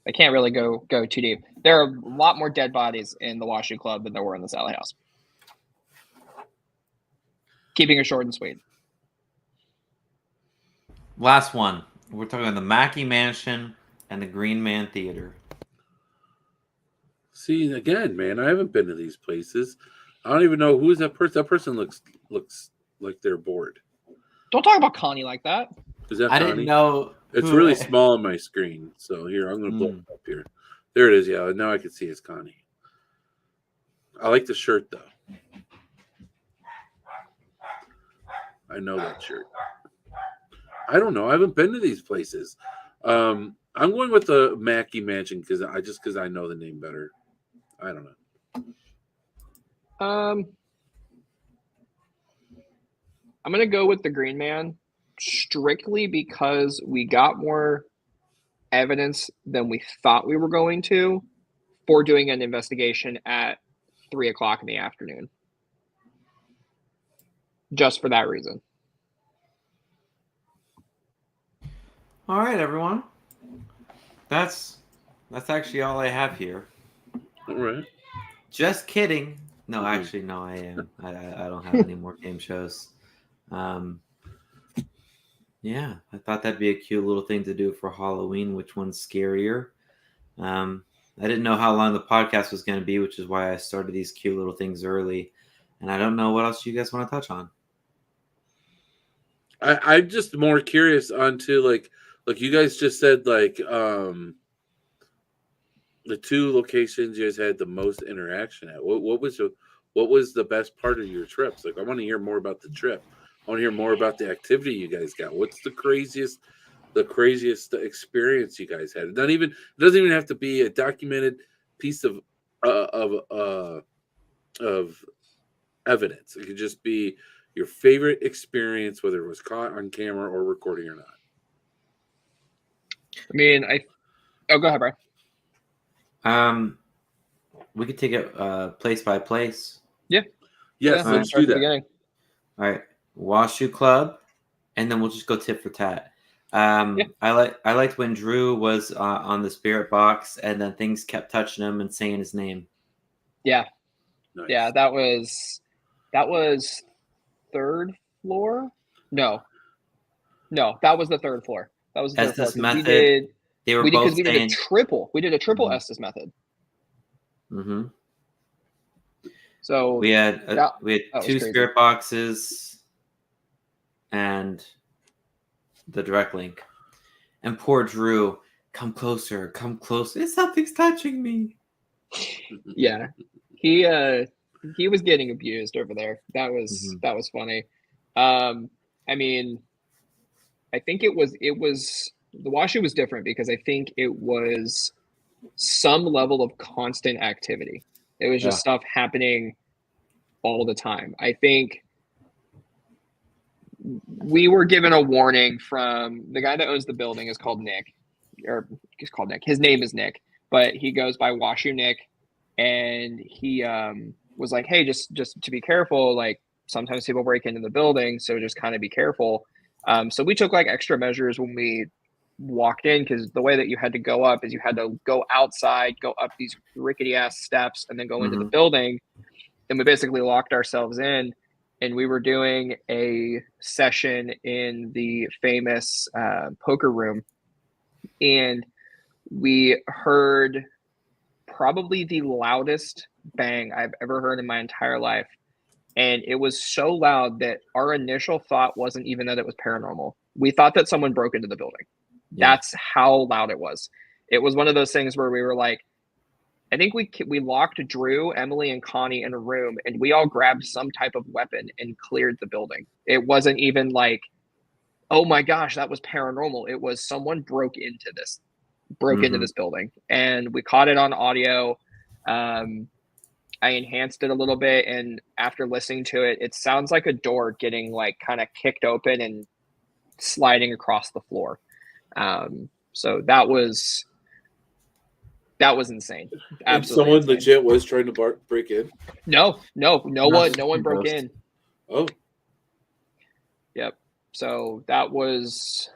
I can't really go too deep. There are a lot more dead bodies in the Washoe Club than there were in the Sallie house. Keeping it short and sweet. Last one. We're talking about the Mackay Mansion and the Greenman Theater. See, again, man, I haven't been to these places. I don't even know who's that person. That person looks like they're bored. Don't talk about Connie like that. Is that I Connie? didn't know. It's really small on my screen. So here, I'm going to blow it up here. There it is. Yeah, now I can see it's Connie. I like the shirt, though. I know that shirt. I don't know. I haven't been to these places. I'm going with the Mackay Mansion because I know the name better. I don't know. I'm gonna go with the Greenman strictly because we got more evidence than we thought we were going to for doing an investigation at 3:00 in the afternoon. Just for that reason. All right, everyone. That's actually all I have here. All right. Just kidding. No, actually, no, I am. I don't have any more game shows. Yeah, I thought that'd be a cute little thing to do for Halloween. Which one's scarier? I didn't know how long the podcast was going to be, which is why I started these cute little things early. And I don't know what else you guys want to touch on. I'm just more curious onto like you guys just said, like the two locations you guys had the most interaction at. What was the best part of your trips? Like, I want to hear more about the trip. I want to hear more about the activity you guys got. What's the craziest experience you guys had? It doesn't even have to be a documented piece of of evidence. It could just be your favorite experience, whether it was caught on camera or recording or not. I mean, oh, go ahead, Brian. We could take it place by place. Yeah. Yes, Yeah, let's start do at the that. beginning. All right, Washoe Club, and then we'll just go tit for tat. I liked when Drew was on the spirit box, and then things kept touching him and saying his name. Yeah. Nice. Yeah, that was third floor. No, that was the third floor. That was the third floor. Estes method. They were both we did a triple. We did a triple Estes method. Mm-hmm. So we had two spirit boxes and the direct link. And poor Drew, come closer. Something's touching me. Yeah, he was getting abused over there. That was funny. I mean, I think it was the Washoe was different because I think it was some level of constant activity. It was just stuff happening all the time. I think we were given a warning from the guy that owns the building is called Nick, or he's called Nick. His name is Nick, but he goes by Washoe Nick. And he was like, hey, just to be careful, like sometimes people break into the building, so just kind of be careful. So we took like extra measures when we walked in, because the way that you had to go up is you had to go outside, go up these rickety ass steps, and then go into the building. And we basically locked ourselves in, and we were doing a session in the famous poker room, and we heard probably the loudest bang I've ever heard in my entire life. And it was so loud that our initial thought wasn't even that it was paranormal. We thought that someone broke into the building. Yeah. That's how loud it was. It was one of those things where we were like, I think we locked Drew, Emily, and Connie in a room, and we all grabbed some type of weapon and cleared the building. It wasn't even like, oh my gosh, that was paranormal. It was someone broke into this building, and we caught it on audio. I enhanced it a little bit, and after listening to it, it sounds like a door getting like kind of kicked open and sliding across the floor. So that was insane. Absolutely. And someone insane. Legit was trying to break in. No one broke in. Oh, yep. So that was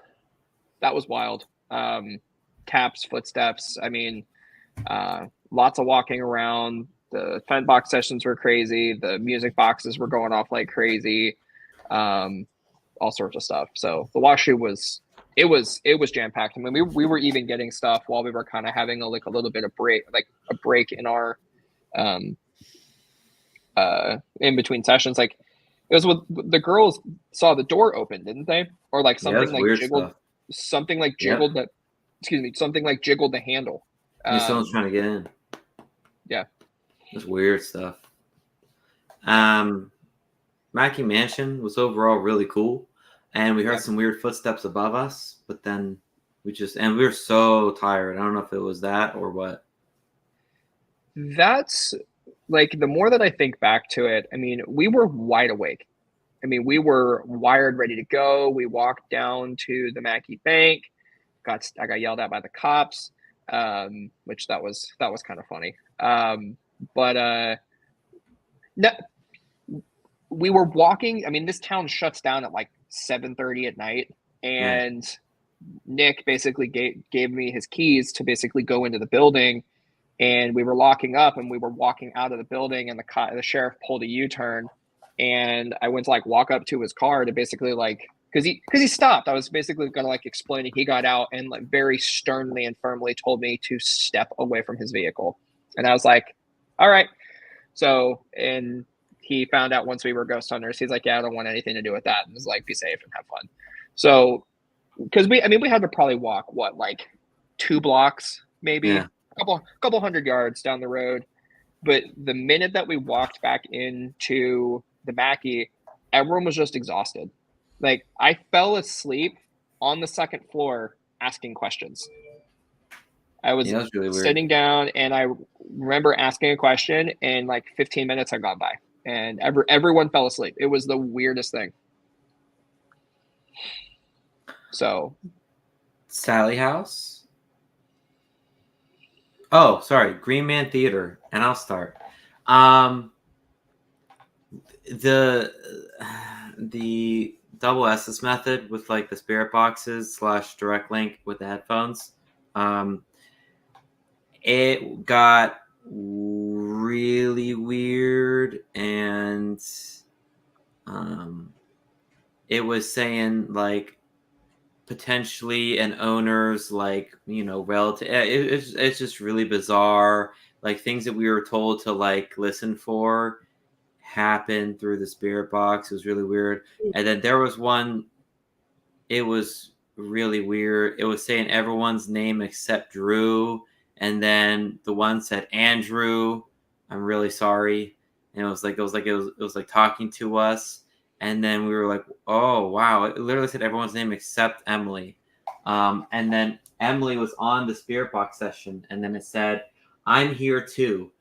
wild. Taps, footsteps. I mean, lots of walking around. The fent box sessions were crazy. The music boxes were going off like crazy. All sorts of stuff. So the Washoe was jam packed. I mean, we were even getting stuff while we were kind of having a little bit of break in our in between sessions. Like it was with the girls saw the door open, didn't they? Or like something like jiggled, stuff. Something like jiggled that. Excuse me, something like jiggled the handle. Someone's trying to get in. Yeah. That's weird stuff. Mackay Mansion was overall really cool. And we heard some weird footsteps above us, but then we were so tired. I don't know if it was that or what. That's like, the more that I think back to it, I mean, we were wide awake. I mean, we were wired, ready to go. We walked down to the Mackay Bank. I got yelled at by the cops, which that was kind of funny. But we were walking. I mean, this town shuts down at like 7:30 at night, and Nick basically gave me his keys to basically go into the building, and we were locking up, and we were walking out of the building, and the sheriff pulled a U-turn, and I went to like walk up to his car to basically like. Because he stopped. I was basically going to like explain it. He got out and like very sternly and firmly told me to step away from his vehicle. And I was like, all right. So, and he found out once we were ghost hunters, he's like, yeah, I don't want anything to do with that. And was like, be safe and have fun. So, because we had to probably walk like 2 blocks, maybe a couple hundred yards down the road. But the minute that we walked back into the Mackay, everyone was just exhausted. Like, I fell asleep on the second floor asking questions. I was That was really weird. sitting down, and I remember asking a question, and like 15 minutes had gone by, and everyone fell asleep. It was the weirdest thing. So, Sallie House. Oh, sorry, Greenman Theater, and I'll start. The double SS method with like the spirit boxes / direct link with the headphones. It got really weird, and it was saying like potentially an owner's like relative. It's just really bizarre. Like things that we were told to like listen for happened through the spirit box. It was really weird. And then there was one. It was really weird. It was saying everyone's name except Drew, and then the one said Andrew. I'm really sorry. And it was like talking to us. And then we were like, oh, wow. It literally said everyone's name except Emily. And then Emily was on the spirit box session. And then it said, I'm here too.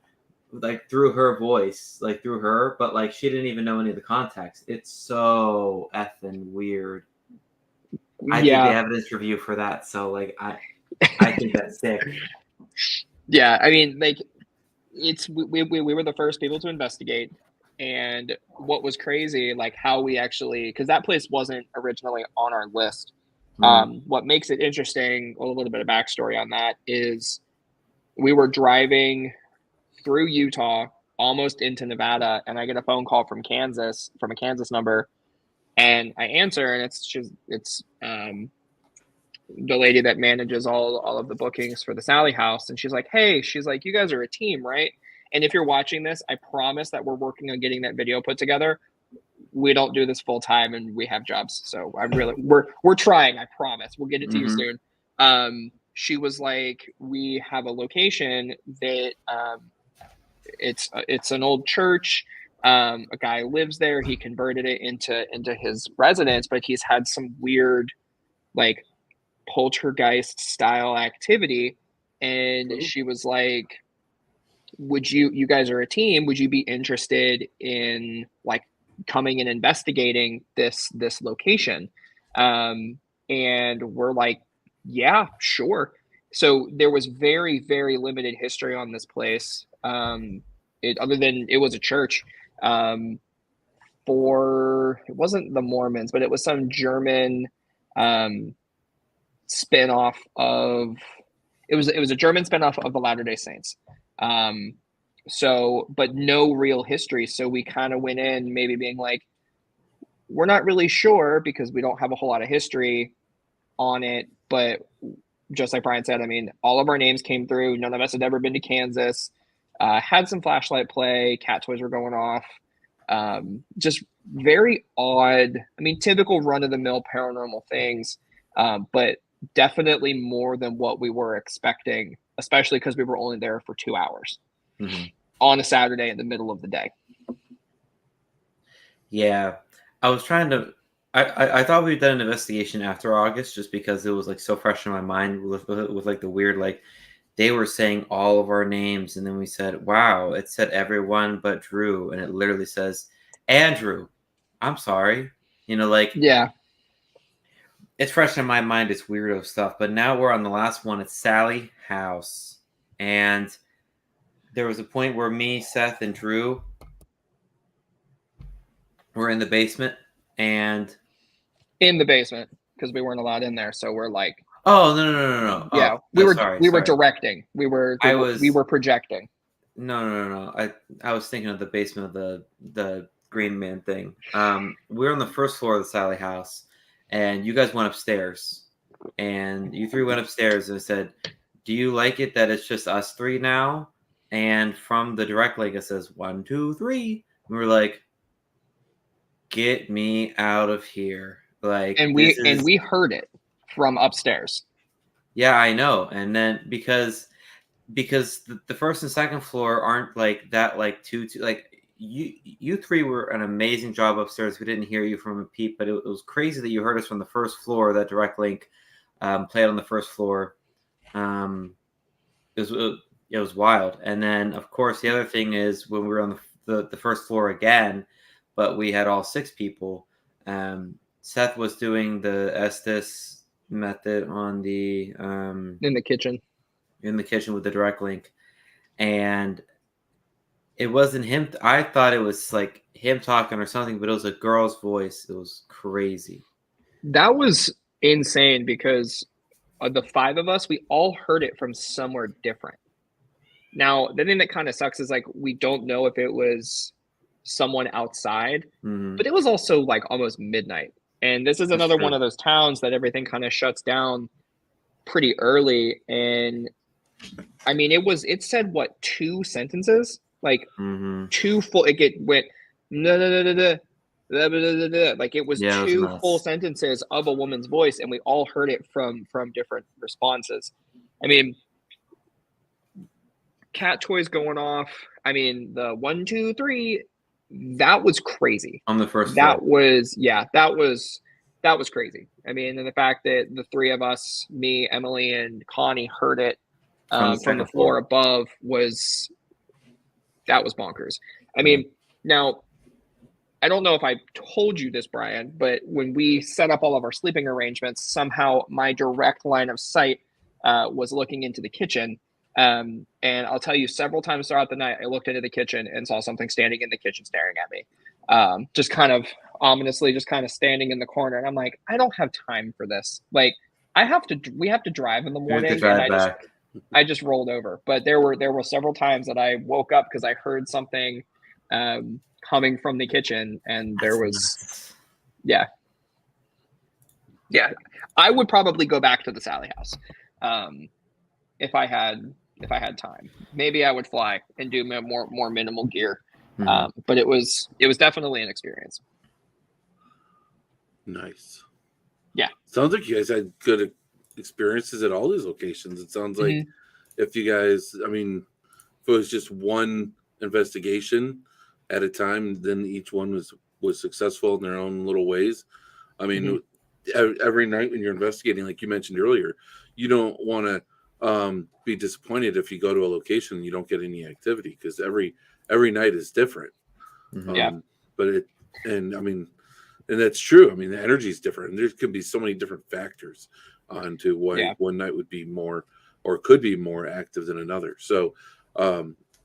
Like through her voice, like through her. But like she didn't even know any of the context. It's so effing weird. I did the evidence review for that. So like, I think that's sick. Yeah. I mean, like we were the first people to investigate. And what was crazy, like how we actually, because that place wasn't originally on our list. What makes it interesting, a little bit of backstory on that is we were driving through Utah, almost into Nevada, and I get a phone call from Kansas, from a Kansas number, and I answer, and it's the lady that manages all of the bookings for the Sallie House, and she's like, hey, she's like, you guys are a team, right? And if you're watching this, I promise that we're working on getting that video put together. We don't do this full time, and we have jobs, so we're trying. I promise we'll get it to you soon. She was like, we have a location that it's an old church. A guy lives there. He converted it into his residence, but he's had some weird like poltergeist style activity. And she was like, would you guys are a team, would you be interested in like coming and investigating this location? And we're like, yeah, sure. So there was very, very limited history on this place. Other than it was a church, it wasn't the Mormons, but it was some German spinoff of it was a German spinoff of the Latter-day Saints. So, but no real history. So we kind of went in maybe being like, we're not really sure because we don't have a whole lot of history on it. But just like Bryan said, I mean, all of our names came through. None of us had ever been to Kansas. Had some flashlight play. Cat toys were going off. Just very odd. I mean, typical run-of-the-mill paranormal things, but definitely more than what we were expecting, especially because we were only there for 2 hours on a Saturday in the middle of the day. Yeah, I was trying to. I thought we'd done an investigation after August just because it was like so fresh in my mind with like the weird, like they were saying all of our names, and then we said, wow, it said everyone but Drew, and it literally says Andrew. I'm sorry, like yeah, it's fresh in my mind. It's weirdo stuff, but now we're on the last one. It's Sallie House, and there was a point where me, Seth, and Drew were in the basement, and in the basement because we weren't allowed in there. So we're like, oh no. Yeah, oh, we were sorry. directing. We were projecting. No. I was thinking of the basement of the Greenman thing. We were on the first floor of the Sallie House, and you guys went upstairs, and you three went upstairs and said, "Do you like it that it's just us three now?" And from the direct link, it says 1, 2, 3. And we were like, "Get me out of here!" Like, and we heard it from upstairs. Yeah, I know. And then because the first and second floor aren't like that, like two like you three were an amazing job upstairs. We didn't hear you from a peep, but it was crazy that you heard us from the first floor. That direct link played on the first floor. it was wild. And then, of course, the other thing is when we were on the first floor again, but we had all 6 people. Seth was doing the Estes method on the In the kitchen with the direct link, and it wasn't him. I thought it was like him talking or something, but it was a girl's voice. It was crazy. That was insane because the 5 of us, we all heard it from somewhere different. Now, the thing that kind of sucks is like we don't know if it was someone outside, but it was also like almost midnight. And this is another one of those towns that everything kind of shuts down pretty early. And I mean, it said what, 2 sentences? Like 2 full, went like it was 2 full sentences of a woman's voice, and we all heard it from different responses. I mean, cat toys going off. I mean, the 1, 2, 3, that was crazy. On the first that floor. that was crazy. I mean, and the fact that the 3 of us, me, Emily, and Connie, heard it from the floor above was bonkers. I mean, now I don't know if I told you this, Brian, but when we set up all of our sleeping arrangements, somehow my direct line of sight was looking into the kitchen. And I'll tell you, several times throughout the night, I looked into the kitchen and saw something standing in the kitchen staring at me, just kind of ominously, just kind of standing in the corner. And I'm like, I don't have time for this. Like, we have to drive in the morning. And I just rolled over. But there were several times that I woke up because I heard something coming from the kitchen, and there was, yeah. I would probably go back to the Sallie house if I had time. Maybe I would fly and do more minimal gear, but it was definitely an experience. Nice. Yeah, sounds like you guys had good experiences at all these locations. It sounds like if you guys, I mean, if it was just one investigation at a time, then each one was successful in their own little ways. I mean, every night when you're investigating, like you mentioned earlier, you don't want to be disappointed if you go to a location and you don't get any activity, because every night is different. But and that's true. I mean, the energy is different, and there could be so many different factors onto why one night would be more or could be more active than another. So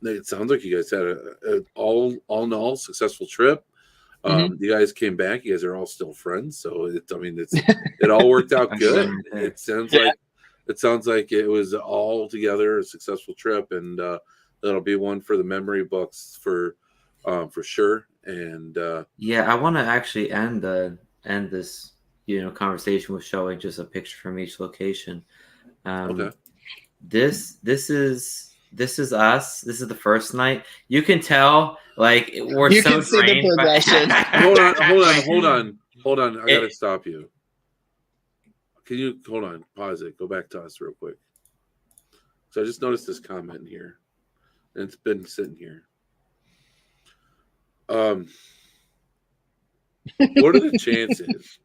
it sounds like you guys had a all in all successful trip. You guys came back. You guys are all still friends. So it all worked out good. It sounds like it was all together a successful trip, and that'll be one for the memory books for sure. And I want to actually end this conversation with showing just a picture from each location. Okay. This is us. This is the first night. You can tell, like, we're you so can see the progression. Hold on. I gotta stop you. Can you hold on? Pause it. Go back to us real quick. So I just noticed this comment here, and it's been sitting here. What are the chances?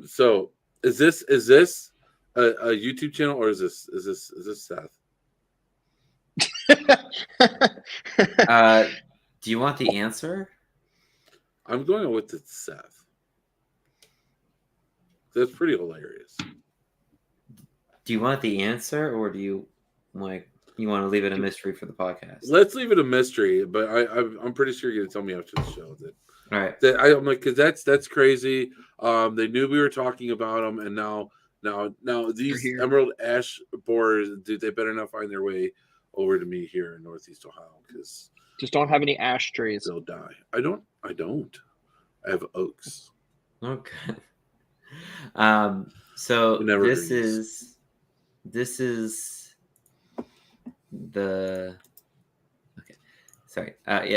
So is this a YouTube channel, or is this Seth? Do you want the answer? I'm going with the Seth. That's pretty hilarious. Do you want the answer, or do you want to leave it a mystery for the podcast? Let's leave it a mystery, but I'm pretty sure you're gonna tell me after the show that. All right. I'm like, because that's crazy. They knew we were talking about them, and now these Emerald Ash borers, dude, they better not find their way over to me here in Northeast Ohio, because just don't have any ash trees. They'll die. I don't. I have oaks. Okay. So this is the. Sorry.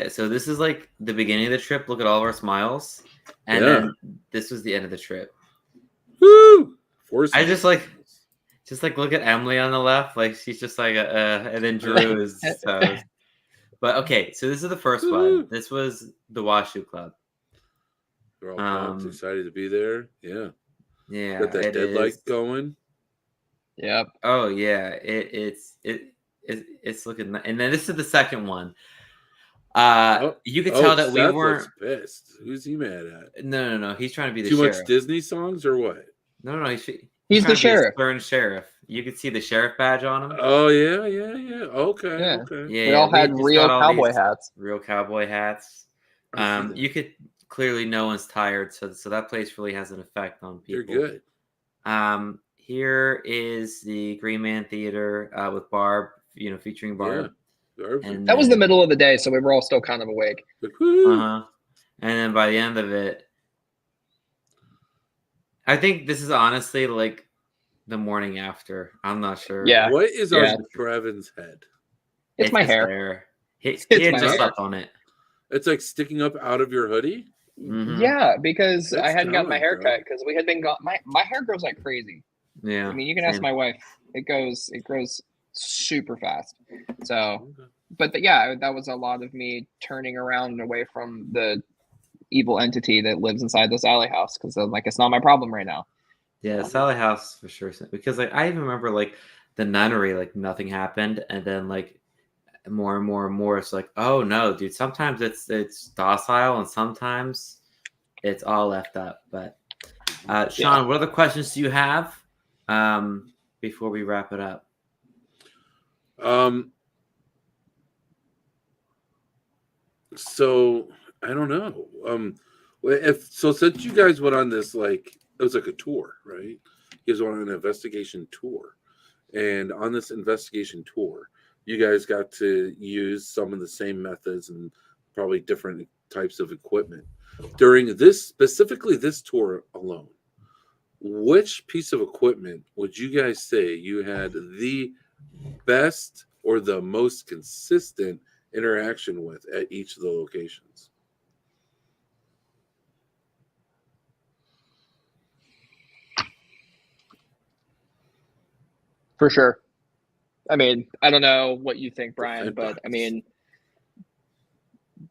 So this is like the beginning of the trip. Look at all of our smiles, and then this was the end of the trip. Woo! I just like look at Emily on the left, like she's just like and then Drew is. But okay, so this is the first one. This was the Washoe Club. They're all excited to be there. Yeah. Yeah. Got that dead light going. Yep. Oh yeah, it's looking. And then this is the second one. You could tell that we Seth weren't. looks pissed. Who's he mad at? No. He's trying to be the Too sheriff. much Disney songs or what? No. He's He's trying the to be a sheriff. stern sheriff. You could see the sheriff badge on him. Oh yeah. Okay. Yeah. Okay. Yeah, We all had just real got all cowboy these hats. Real cowboy hats. I see that. You could clearly no one's tired, so that place really has an effect on people. You're good. Here is the Greenman Theater with Barb, featuring Barb. Yeah. And That was the middle of the day, so we were all still kind of awake. And then by the end of it, I think this is honestly like the morning after. I'm not sure. Yeah. What is on Trevin's head? It's my his hair. He It's had my just hair. slept on it. It's like sticking up out of your hoodie. Mhm. Yeah, because That's I hadn't gotten my talent, hair bro. cut because we had been gone. My hair grows like crazy. Yeah. I mean, you can ask same. my wife. It grows super fast. So, Okay. but yeah, that was a lot of me turning around and away from the evil entity that lives inside this alley house because I'm like, it's not my problem right now. Yeah, Sallie House for sure. Because like I even remember like the nunnery, like nothing happened, and then like more and more and more, it's like, oh no, dude. Sometimes it's docile, and sometimes it's all left up. But Shawn, what other questions do you have before we wrap it up? So I don't know. Since you guys went on this, like it was like a tour, right? You guys went on an investigation tour, and on this investigation tour, you guys got to use some of the same methods and probably different types of equipment during specifically this tour alone. Which piece of equipment would you guys say you had the best or the most consistent interaction with at each of the locations? For sure. I mean, I don't know what you think, Bryan, but I mean,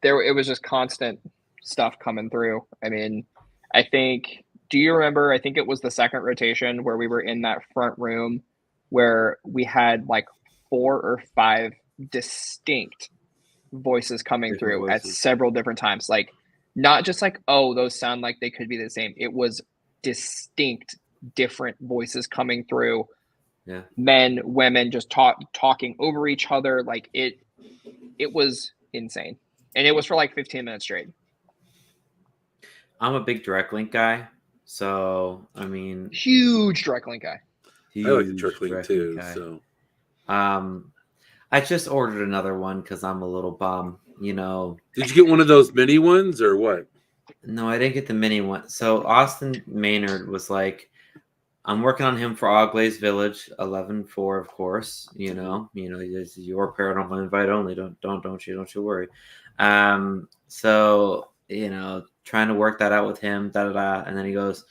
it was just constant stuff coming through. I mean, do you remember, I think it was the second rotation where we were in that front room where we had like 4 or 5 distinct voices coming through at several different times. Like, not just like, oh, those sound like they could be the same. It was distinct, different voices coming through. Yeah. Men, women, just talking over each other. Like it was insane. And it was for like 15 minutes straight. I'm a big direct link guy. So, I mean, huge direct link guy. I like the direct link too. Guy. So, I just ordered another one because I'm a little bum, Did you get one of those mini ones or what? No, I didn't get the mini one. So Austin Maynard was like, I'm working on him for Oglaze Village, 11-4, of course. This is your paranormal invite only. Don't you worry. So trying to work that out with him, and then he goes,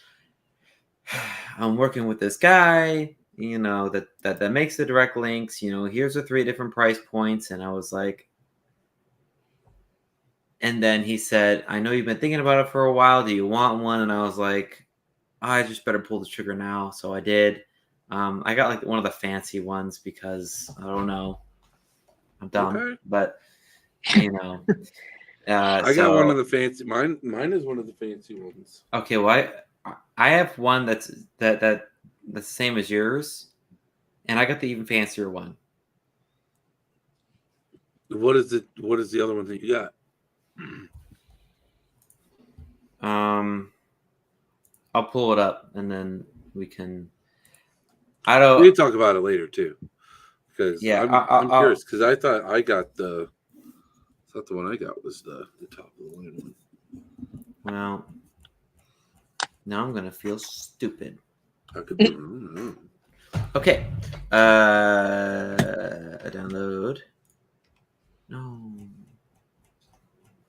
I'm working with this guy, that makes the direct links. Here's the 3 different price points, and I was like, and then he said, I know you've been thinking about it for a while. Do you want one? And I was like, I just better pull the trigger now. So I did. I got like one of the fancy ones because I don't know. I'm dumb, okay. But I got one of the fancy. Mine is one of the fancy ones. Okay, well, I have one that's the same as yours, and I got the even fancier one. What is it? What is the other one that you got? I'll pull it up and then we can. We can talk about it later too, because I'm curious because I thought I got the. I thought the one I got was the top of the line one. Well, now I'm gonna feel stupid. I could be wrong. Okay. Download. No.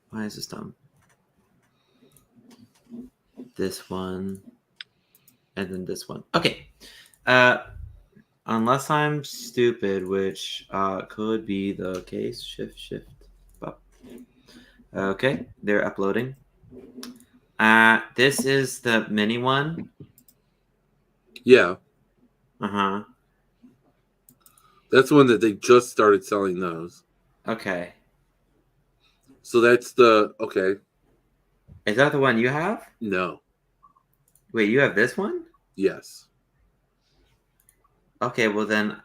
Why is this dumb? This one. And then this one. Okay. Unless I'm stupid, which could be the case. Shift. Up. Okay. They're uploading. This is the mini one. Yeah. Uh-huh. That's one that they just started selling those. Okay. So that's the okay. Is that the one you have? No. Wait, you have this one? Yes. Okay, well then,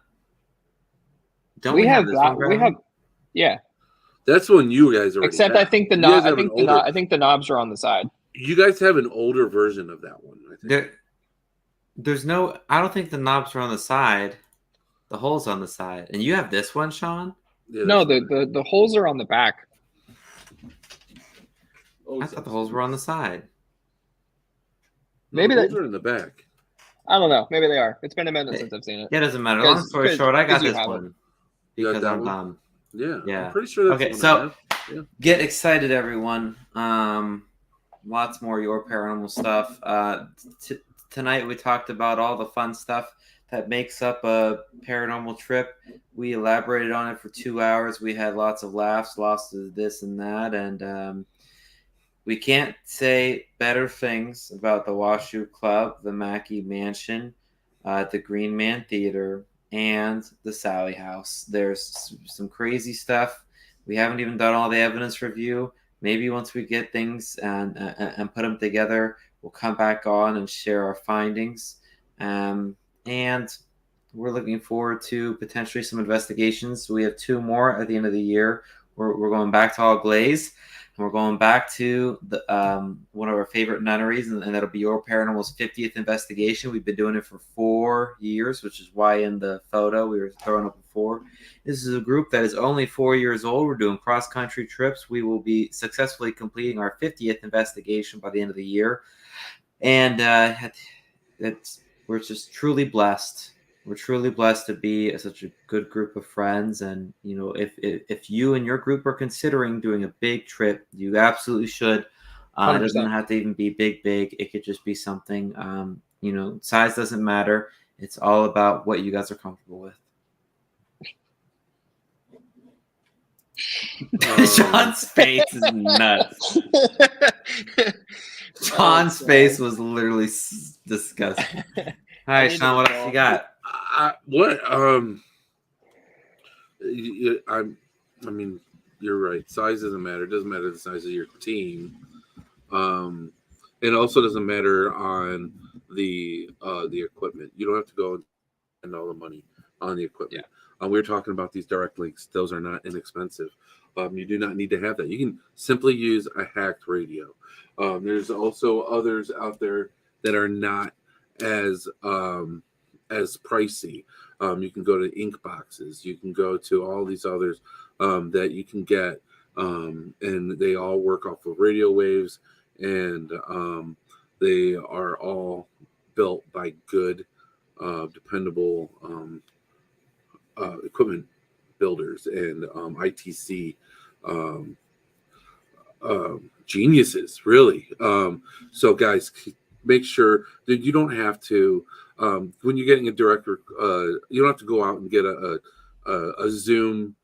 don't we have this that. one, We Bryan? have, yeah. That's one you guys already Except have. I think the You guys knob. I have an think older. I think the knobs are on the side. You guys have an older version of that one. I think. There's no. I don't think the knobs are on the side. The hole's on the side, and you have this one, Shawn. Yeah, No, that's right. the holes are on the back. Oh, I thought the holes were on the side. No, Maybe the that- holes are in the back. I don't know. Maybe they are. It's been a minute since I've seen it. Yeah, it doesn't matter. Long story short, I got this one You got because that I'm one? dumb. Yeah. Yeah. I'm pretty sure that's Okay, the one so I have. Yeah. get excited, everyone. Lots more Your Paranormal stuff. Tonight we talked about all the fun stuff that makes up a paranormal trip. We elaborated on it for 2 hours. We had lots of laughs, lots of this and that, and we can't say better things about the Washoe Club, the Mackay Mansion, the Greenman Theater, and the Sallie House. There's some crazy stuff. We haven't even done all the evidence review. Maybe once we get things and put them together, we'll come back on and share our findings. And we're looking forward to potentially some investigations. We have 2 more at the end of the year. We're going back to All Glaze. And we're going back to the one of our favorite nunneries, and that'll be Your Paranormal's 50th investigation. We've been doing it for 4 years, which is why in the photo we were throwing up a 4. This is a group that is only 4 years old. We're doing cross-country trips. We will be successfully completing our 50th investigation by the end of the year. And we're just truly blessed. We're truly blessed to be such a good group of friends. And, you know, if you and your group are considering doing a big trip, you absolutely should. It 100%. doesn't have to even be big. It could just be something, you know, size doesn't matter. It's all about what you guys are comfortable with. Shawn's face is nuts. Shawn's face was literally disgusting. All right, Shawn, what else you got? What? I mean, you're right. Size doesn't matter. It doesn't matter the size of your team. It also doesn't matter on the equipment. You don't have to go and spend all the money on the equipment. We were talking about these direct links. Those are not inexpensive. You do not need to have that. You can simply use a hacked radio. There's also others out there that are not as pricey. You can go to ink boxes. You can go to all these others that you can get, and they all work off of radio waves, and they are all built by good, dependable equipment builders and ITC geniuses, really. So, guys, make sure that you don't have to. When you're getting a director, you don't have to go out and get a Zoom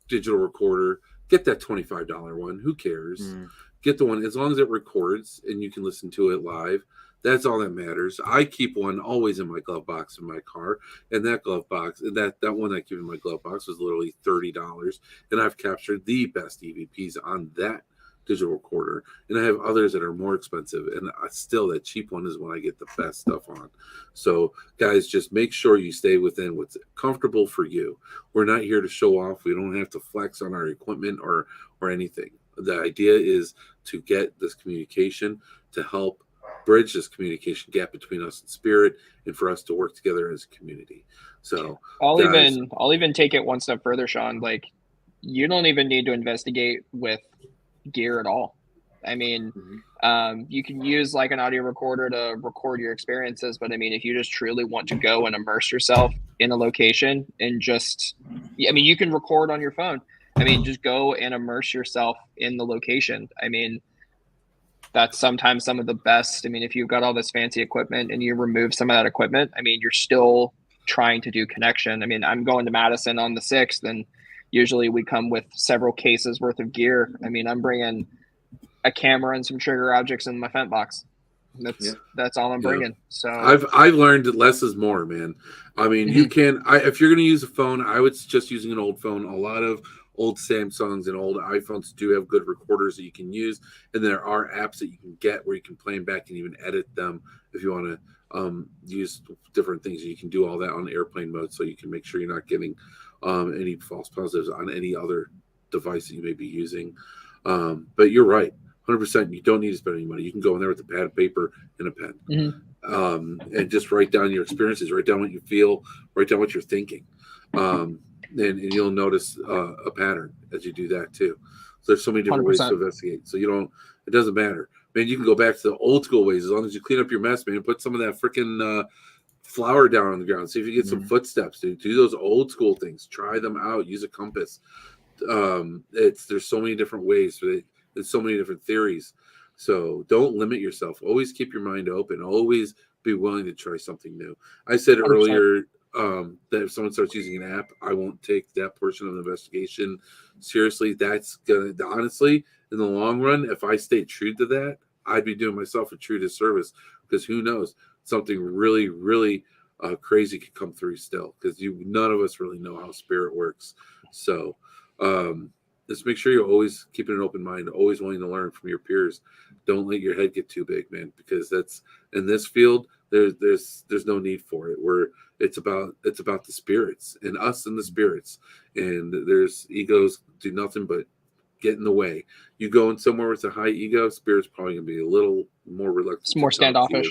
digital recorder. Get that $25 one. Who cares? Get the one as long as it records and you can listen to it live. That's all that matters. I keep one always in my glove box in my car, and that glove box, that one I keep in my glove box was literally $30, and I've captured the best EVPs on that digital recorder, and I have others that are more expensive, and still that cheap one is when I get the best stuff on. So guys, just make sure you stay within what's comfortable for you. We're not here to show off. We don't have to flex on our equipment or anything. The idea is to get this communication, to help bridge this communication gap between us and spirit, and for us to work together as a community. So I'll even take it one step further, Shawn. Like, you don't even need to investigate with gear at all. I mean, you can use like an audio recorder to record your experiences, but I mean, if you just truly want to go and immerse yourself in a location and you can record on your phone. I mean, just go and immerse yourself in the location. I mean, that's sometimes some of the best. I mean, if you've got all this fancy equipment and you remove some of that equipment, I mean, you're still trying to do connection. I mean, I'm going to Madison on the 6th, and usually we come with several cases worth of gear. I mean, I'm bringing a camera and some trigger objects in my fent box. That's all I'm bringing. So I've learned that less is more, man. I mean, you can if you're going to use a phone, I would suggest using an old phone. A lot of old Samsungs and old iPhones do have good recorders that you can use, and there are apps that you can get where you can play them back and even edit them if you want to use different things. You can do all that on airplane mode, so you can make sure you're not getting any false positives on any other device that you may be using. But you're right. 100%. You don't need to spend any money. You can go in there with a pad of paper and a pen, and just write down your experiences, write down what you feel, write down what you're thinking, and you'll notice a pattern as you do that too. So there's so many different 100%. ways to investigate. So it doesn't matter, man. You can go back to the old school ways as long as you clean up your mess, man. Put some of that freaking flour down on the ground. See if you get some footsteps, dude. Do those old school things. Try them out. Use a compass. There's so many different ways. There's so many different theories. So don't limit yourself. Always keep your mind open. Always be willing to try something new. I said 100%. Earlier that if someone starts using an app, I won't take that portion of the investigation seriously. That's gonna, honestly, in the long run, if I stay true to that, I'd be doing myself a true disservice, because who knows, something really, really crazy could come through still, because none of us really know how spirit works. So just make sure you're always keeping an open mind, always willing to learn from your peers. Don't let your head get too big, man, because that's, in this field, there's no need for it. It's about the spirits and us and the spirits, and there's egos do nothing but get in the way. You go in somewhere with a high ego, spirit's probably gonna be a little more reluctant. It's more standoffish.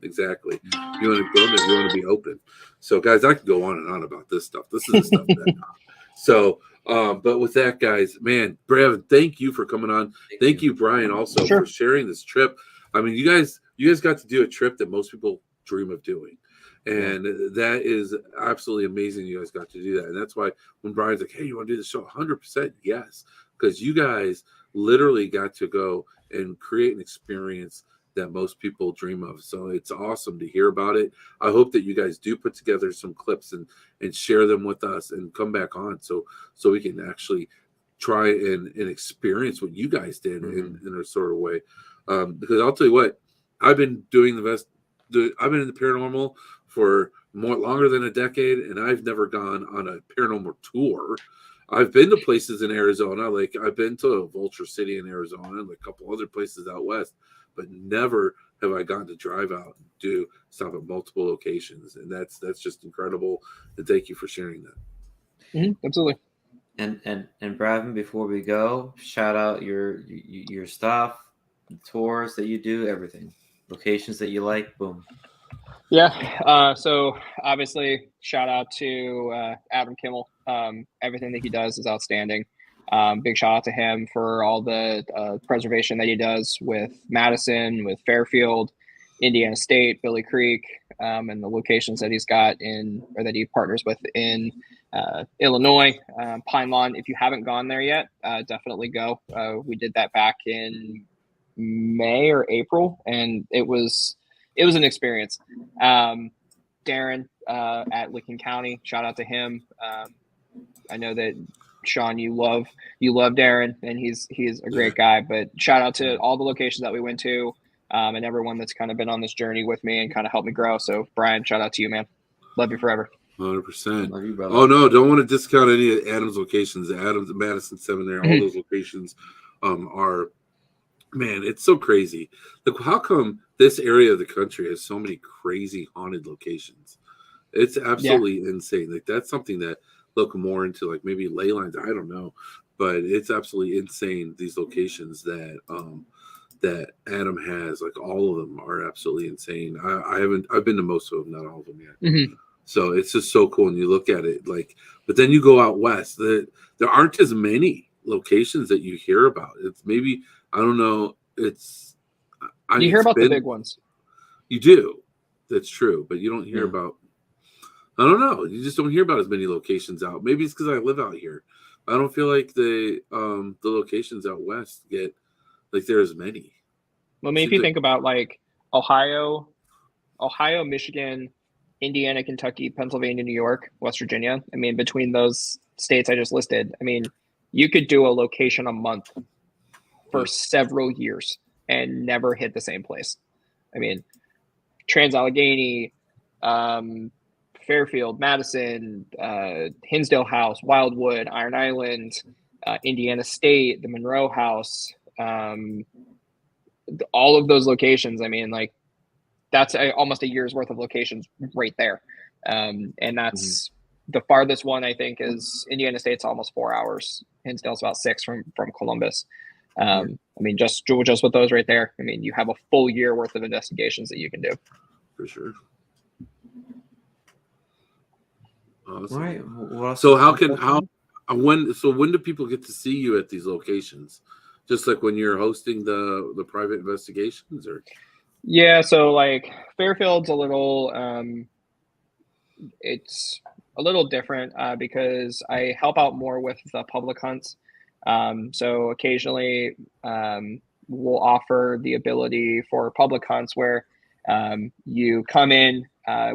Exactly. You want to go there, you want to be open. So guys, I could go on and on about this stuff. This is the stuff that so but with that, guys, man, Brad, thank you for coming on. Thank you, Bryan, also for sharing this trip. I mean, you guys got to do a trip that most people dream of doing. And that is absolutely amazing. You guys got to do that. And that's why when Bryan's like, hey, you want to do the show? 100% yes. Because you guys literally got to go and create an experience that most people dream of. So it's awesome to hear about it. I hope that you guys do put together some clips and share them with us and come back on so we can actually try and experience what you guys did in a sort of way. Because I'll tell you what, I've been doing I've been in the paranormal for longer than a decade, and I've never gone on a paranormal tour. I've been to places in Arizona, like I've been to Vulture City in Arizona and a couple other places out west, but never have I gotten to drive out and stop at multiple locations. And that's just incredible. And thank you for sharing that. Absolutely. And Bravin, before we go, shout out your stuff, the tours that you do, everything, locations that you like. Boom. Yeah. So obviously, shout out to Adam Kimmel. Everything that he does is outstanding. Big shout out to him for all the preservation that he does with Madison, with Fairfield, Indiana State, Billy Creek, and the locations that he's got that he partners with in Illinois, Pine Lawn. If you haven't gone there yet, definitely go. We did that back in May or April, and it was an experience. Darren at Licking County, shout out to him. I know that Shawn, you love Darren, and he's a great guy. But shout out to all the locations that we went to, and everyone that's kind of been on this journey with me and kind of helped me grow. So Bryan, shout out to you, man. Love you forever. 100%. Love you, brother. Oh no, don't want to discount any of Adam's locations. Adam's, Madison Seminary, all those locations are. Man, it's so crazy. Like, how come this area of the country has so many crazy haunted locations? It's absolutely insane. Like, that's something that look more into, like maybe ley lines. I don't know, but it's absolutely insane. These locations that Adam has, like all of them are absolutely insane. I've been to most of them, not all of them yet. So it's just so cool. And you look at it like, but then you go out west, there aren't as many locations that you hear about. It's maybe, I don't know. You hear about the big ones. You do. That's true. But you don't hear about, I don't know. You just don't hear about as many locations out. Maybe it's because I live out here. I don't feel like the locations out west get, like, there's many. Well, I mean, if you think about like Ohio, Michigan, Indiana, Kentucky, Pennsylvania, New York, West Virginia. I mean, between those states I just listed, I mean, you could do a location a month for several years and never hit the same place. I mean, Trans-Allegheny, Fairfield, Madison, Hinsdale House, Wildwood, Iron Island, Indiana State, the Monroe House, all of those locations. I mean, like, that's almost a year's worth of locations right there. And that's the farthest one, I think, is Indiana State's almost 4 hours. Hinsdale's about 6 from Columbus. I mean, just with those right there, I mean, you have a full year worth of investigations that you can do. For sure. Awesome. All right. Well, So when do people get to see you at these locations? Just like when you're hosting the private investigations, or? Yeah, so like Fairfield's a little it's a little different because I help out more with the public hunts. So occasionally we'll offer the ability for public hunts where you come in.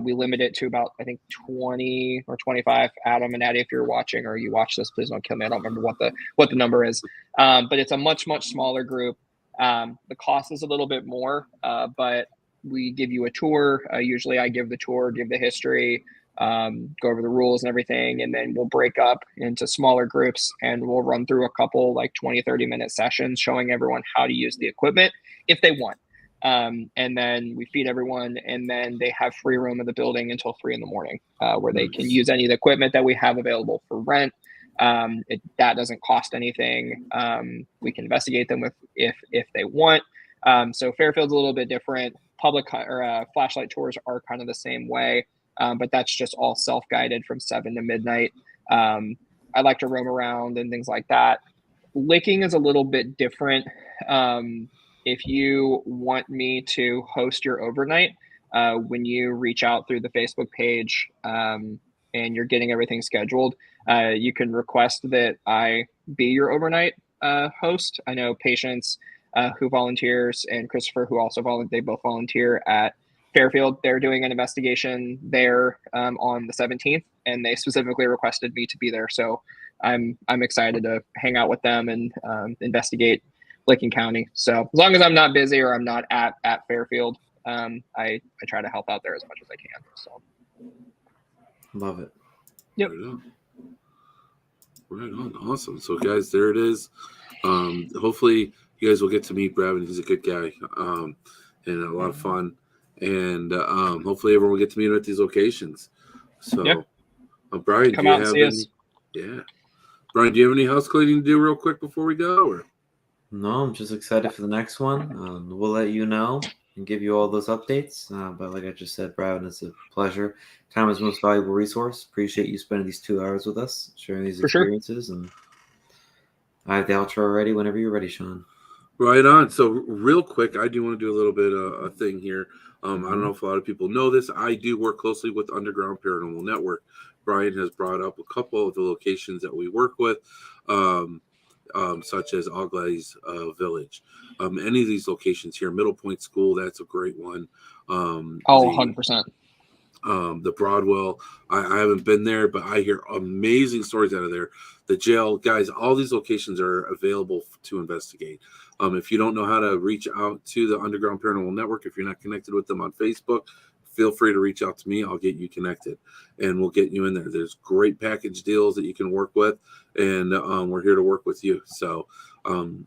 We limit it to about, I think, 20 or 25. Adam and Addie, if you're watching or you watch this, please don't kill me. I don't remember what the number is, but it's a much smaller group. The cost is a little bit more, but we give you a tour. Usually I give the tour, give the history, go over the rules and everything, and then we'll break up into smaller groups and we'll run through a couple like 20-30 minute sessions showing everyone how to use the equipment if they want. And then we feed everyone, and then they have free room in the building until 3 a.m, where they can use any of the equipment that we have available for rent. That doesn't cost anything. We can investigate them if they want. So Fairfield's a little bit different. Public or flashlight tours are kind of the same way, but that's just all self-guided from 7 to midnight. I like to roam around and things like that. Licking is a little bit different. If you want me to host your overnight, when you reach out through the Facebook page and you're getting everything scheduled, you can request that I be your overnight host. I know Patience, who volunteers, and Christopher, who also they both volunteer at Fairfield. They're doing an investigation there on the 17th, and they specifically requested me to be there. So I'm excited to hang out with them and investigate Licking County. So as long as I'm not busy or I'm not at Fairfield, I try to help out there as much as I can. So love it. Yep. Right on. Awesome. So guys, there it is. Hopefully you guys will get to meet Bryan. He's a good guy, and a lot of fun. And hopefully everyone will get to meet him at these locations. So Bryan, come out and see us. Yeah. Bryan, do you have any house cleaning to do real quick before we go? Or? No, I'm just excited for the next one. We'll let you know and give you all those updates. But like I just said, Bryan, it's a pleasure. Time is the most valuable resource. Appreciate you spending these 2 hours with us, sharing these experiences. Sure. And I have the outro ready whenever you're ready, Shawn. Right on. So real quick, I do want to do a little bit of a thing here. I don't know if a lot of people know this. I do work closely with Underground Paranormal Network. Bryan has brought up a couple of the locations that we work with. Such as Oglaze Village. Any of these locations here, Middle Point School, that's a great one. 100%. The Broadwell, I haven't been there, but I hear amazing stories out of there. The jail, guys, all these locations are available to investigate. If you don't know how to reach out to the Underground Paranormal Network, if you're not connected with them on Facebook, feel free to reach out to me. I'll get you connected, and we'll get you in there. There's great package deals that you can work with, and we're here to work with you. So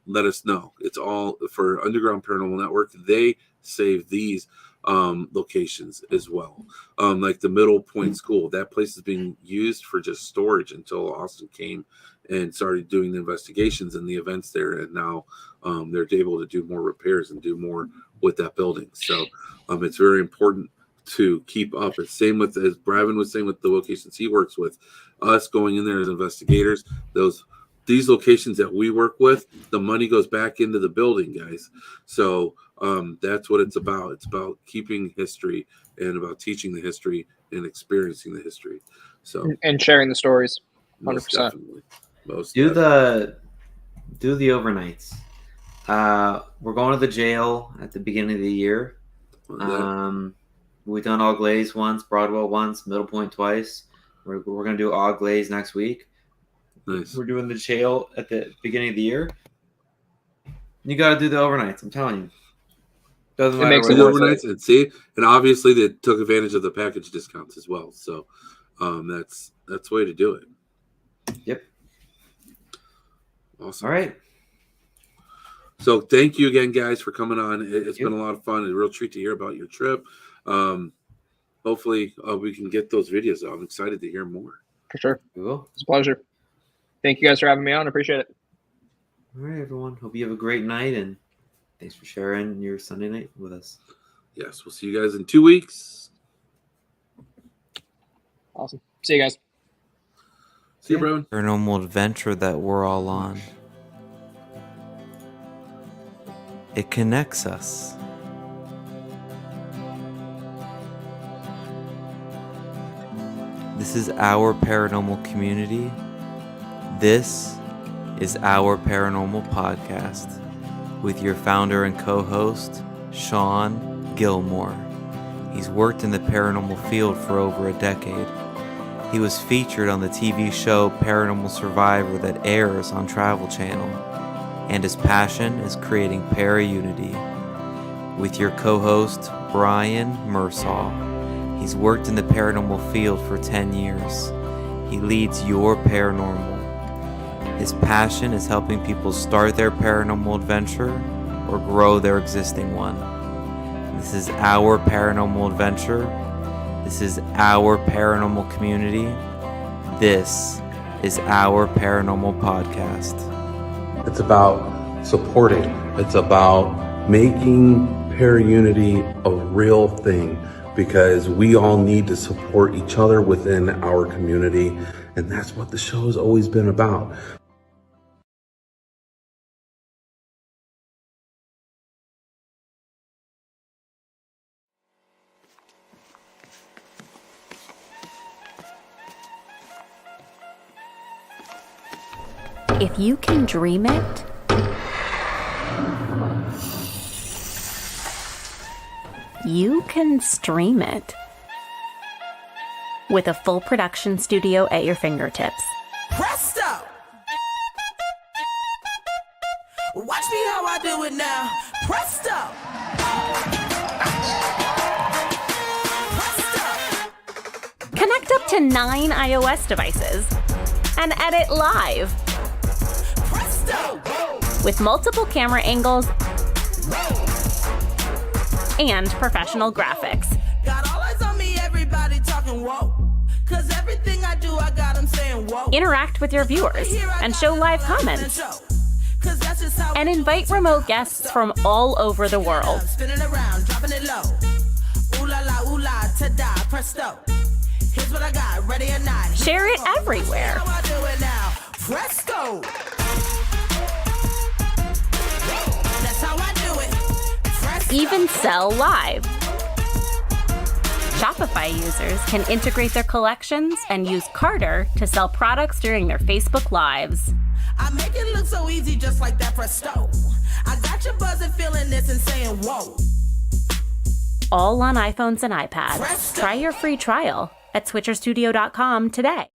let us know. It's all for Underground Paranormal Network. They save these locations as well. Like the Middle Point School, that place is being used for just storage until Austin came and started doing the investigations and the events there. And now they're able to do more repairs and do more with that building. So it's very important to keep up. It's same with, as Bryan was saying, with the locations he works with, us going in there as investigators, these locations that we work with, the money goes back into the building, guys. So that's what it's about. It's about keeping history and about teaching the history and experiencing the history. So and sharing the stories. 100%. Most definitely. Do the overnights. We're going to the jail at the beginning of the year. We've done Oglaze once, Broadwell once, Middle Point twice. We're going to do Oglaze next week. Nice. We're doing the jail at the beginning of the year. You got to do the overnights. I'm telling you. Doesn't It matter makes what it worth overnights, and see, and obviously they took advantage of the package discounts as well. So that's the way to do it. Yep. Awesome. All right. So thank you again, guys, for coming on. It's Yep. been a lot of fun. A real treat to hear about your trip. Hopefully we can get those videos out. I'm excited to hear more. For sure. We will. It's a pleasure. Thank you guys for having me on. I appreciate it. All right, everyone. Hope you have a great night, and thanks for sharing your Sunday night with us. Yes, we'll see you guys in 2 weeks. Awesome. See you guys. See you, bro. Paranormal adventure that we're all on. It connects us. This is our paranormal community. This is our paranormal podcast with your founder and co-host, Shawn Gilmore. He's worked in the paranormal field for over a decade. He was featured on the TV show Paranormal Survivor that airs on Travel Channel, and his passion is creating para-unity. With your co-host, Bryan Mersol. He's worked in the paranormal field for 10 years. He leads Your Paranormal. His passion is helping people start their paranormal adventure or grow their existing one. This is our paranormal adventure. This is our paranormal community. This is our paranormal podcast. It's about supporting. It's about making para-unity a real thing, because we all need to support each other within our community. And that's what the show has always been about. If you can dream it, you can stream it. With a full production studio at your fingertips. Presto! Watch me how I do it now. Presto! Presto! Connect up to 9 iOS devices and edit live. Presto! With multiple camera angles and professional graphics. Got all eyes on me, everybody talking whoa. Cause everything I do, I got them saying whoa. Interact with your viewers and show live comments. And invite remote guests from all over the world. Spinning around, dropping it low. Ooh la la, ooh la, ta-da, presto. Here's what I got, ready or not. Share it everywhere. How I do it now. Presto! That's how I do it. Presto! Even sell live. Shopify users can integrate their collections and use Carter to sell products during their Facebook Lives. I make it look so easy just like that, presto. I got you buzzing, feeling this and saying whoa. All on iPhones and iPads. Presto. Try your free trial at switcherstudio.com today.